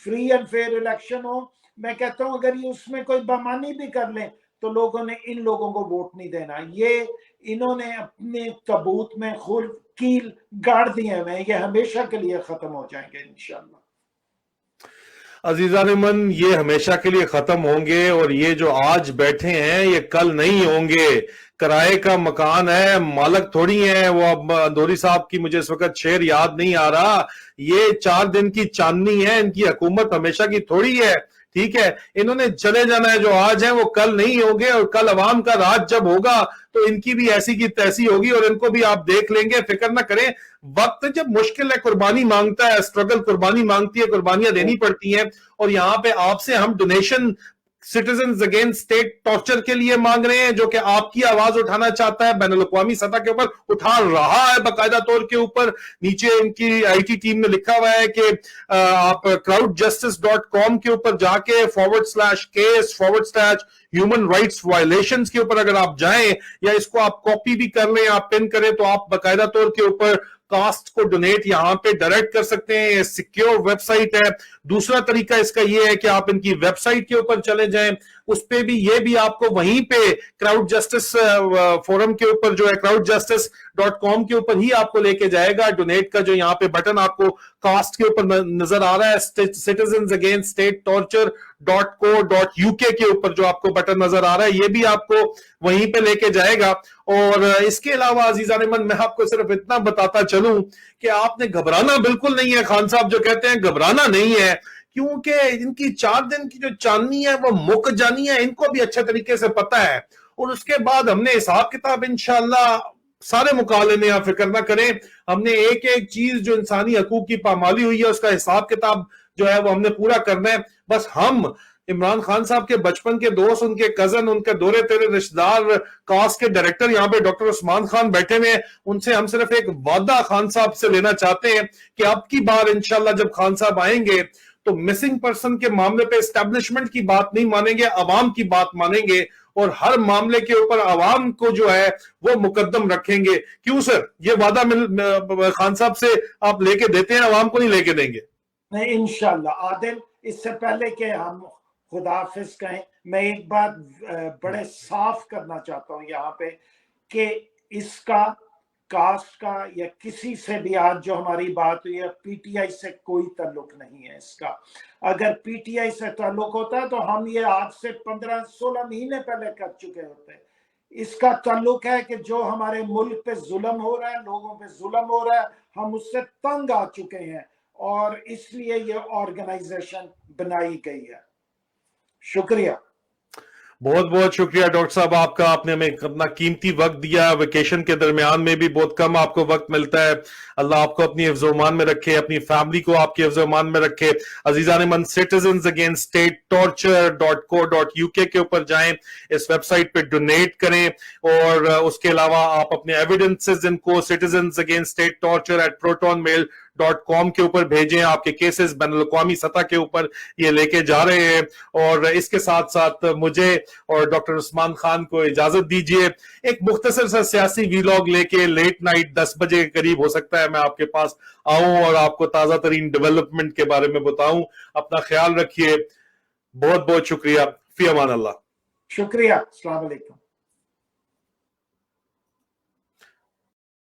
फ्री एंड फेयर इलेक्शन हो, मैं कहता हूं अगर ये उसमें कोई बेईमानी भी कर लें तो लोगों ने इन लोगों को वोट नहीं देना। ये इन्होंने अपने तबूत में खुद कील गाड़ दिए हुए हैं, ये हमेशा के लिए खत्म हो जाएंगे इंशाल्लाह। अजीजान मन, ये हमेशा के लिए खत्म होंगे और ये जो आज बैठे हैं ये कल नहीं होंगे। किराए का मकान है, मालक थोड़ी है वो। अब अंदौरी साहब की मुझे इस वक्त शेर याद नहीं आ रहा। ये 4 दिन की चांदनी है, इनकी हुकूमत हमेशा की थोड़ी है। ठीक है, इन्होंने चले जाना है। जो आज है वो कल नहीं होंगे, और कल अवाम का राज जब होगा तो इनकी भी ऐसी की तैसी होगी और इनको भी आप देख लेंगे, फिक्र ना करें। वक्त जब मुश्किल है, कुर्बानी मांगता है, स्ट्रगल कुर्बानी मांगती है, कुर्बानियां देनी पड़ती हैं। और यहां पे आपसे हम donation citizens against state torture के लिए मांग रहे हैं, जो कि आपकी आवाज उठाना चाहता है, बैनुल अक़वामी सतह के ऊपर उठा रहा है बाकायदा तौर के ऊपर। नीचे इनकी आईटी टीम ने लिखा हुआ है कि आप crowdjustice.com के ऊपर जाके /case/ह्यूमन राइट्स वायलेशंस के ऊपर अगर आप जाएं, या इसको आप कॉपी भी कर लें, आप पिन करें, तो आप बाकायदा तौर के ऊपर कास्ट को डोनेट यहां पे डायरेक्ट कर सकते हैं। ये सिक्योर वेबसाइट है। दूसरा तरीका इसका ये है कि आप इनकी वेबसाइट के ऊपर चले जाएं, उस पे भी ये भी आपको वहीं पे क्राउड जस्टिस फोरम के ऊपर जो है crowdjustice.com के ऊपर ही आपको लेके जाएगा। डोनेट का जो यहाँ पे बटन आपको कास्ट के ऊपर नजर आ रहा है, citizens against state torture .co.uk के ऊपर जो आपको बटन नजर आ रहा है, ये भी आपको वहीं पे लेके जाएगा। और इसके अलावा अजीजान मन, मैं आपको सिर्फ इतना बताता चलूं कि आपने घबराना बिल्कुल नहीं है। खान साहब जो कहते हैं घबराना नहीं है, क्योंकि इनकी 4 दिन की जो चांदनी है वो मुक जानी है, इनको भी अच्छे तरीके से पता है। और उसके बाद हमने हिसाब किताब इंशाल्लाह सारे मुका लेने, आप फिक्र ना करें। हमने एक एक चीज जो इंसानी हकूक की पामाली हुई है उसका हिसाब किताब जो है वो हमने पूरा करना है। बस हम इमरान खान साहब के बचपन के दोस्त, उनके कजन, उनके दौरे तेरे रिश्तेदार, कास्ट के डायरेक्टर यहाँ पे डॉक्टर उस्मान खान बैठे हुए हैं, उनसे हम सिर्फ एक वादा खान साहब से लेना चाहते हैं कि अब की बार इंशाल्लाह जब खान साहब आएंगे तो मिसिंग पर्सन के मामले पे एस्टेब्लिशमेंट की बात नहीं मानेंगे, अवाम की बात मानेंगे, और हर मामले के ऊपर अवाम को जो है वो मुकद्दम रखेंगे। क्यों सर, ये वादा खान साहब से आप लेके देते हैं, अवाम को नहीं लेके देंगे? नहीं, इंशाल्लाह। आदिल, इससे पहले कि हम खुदाफिज कहें, मैं एक बात बड़े साफ करना चाहता हूं यहाँ पे कि इसका कास्ट का या किसी से भी आज जो हमारी बात हुई है, पीटीआई से कोई ताल्लुक नहीं है इसका। अगर पीटीआई से ताल्लुक होता है तो हम ये आज से 15-16 महीने पहले कर चुके होते। इसका ताल्लुक है कि जो हमारे मुल्क पे जुल्म हो रहा है, लोगों पे जुल्म हो रहा है, हम उससे तंग आ चुके हैं और इसलिए ये ऑर्गेनाइजेशन बनाई गई है। शुक्रिया, बहुत बहुत शुक्रिया डॉक्टर साहब आपका। आपने हमें अपना कीमती वक्त दिया, वेकेशन के दरमियान में भी बहुत कम आपको वक्त मिलता है। अल्लाह आपको अपनी हिफ्ज़-ओ-मान में रखे, अपनी फैमिली को आपके हिफ्ज़-ओ-मान में रखे। अजीजान मन, citizens against state torture .co.uk के ऊपर जाएं, इस वेबसाइट पे डोनेट करें, और उसके अलावा आप अपने एविडेंसेस इनको citizens against state torture @protonmail.com के ऊपर भेजें। आपके केसेस बैनुल अक़वामी सतह के ऊपर ये लेके जा रहे हैं। और इसके साथ साथ मुझे और डॉक्टर उस्मान खान को इजाजत दीजिए। एक मुख्तसर सा सियासी वीलॉग लेके लेट नाइट 10 बजे के करीब हो सकता है मैं आपके पास आऊं और आपको ताजा तरीन डेवलपमेंट के बारे में बताऊं। अपना ख्याल रखिए, बहुत बहुत शुक्रिया। फी अमान अल्लाह। शुक्रिया, अस्सलाम वालेकुम।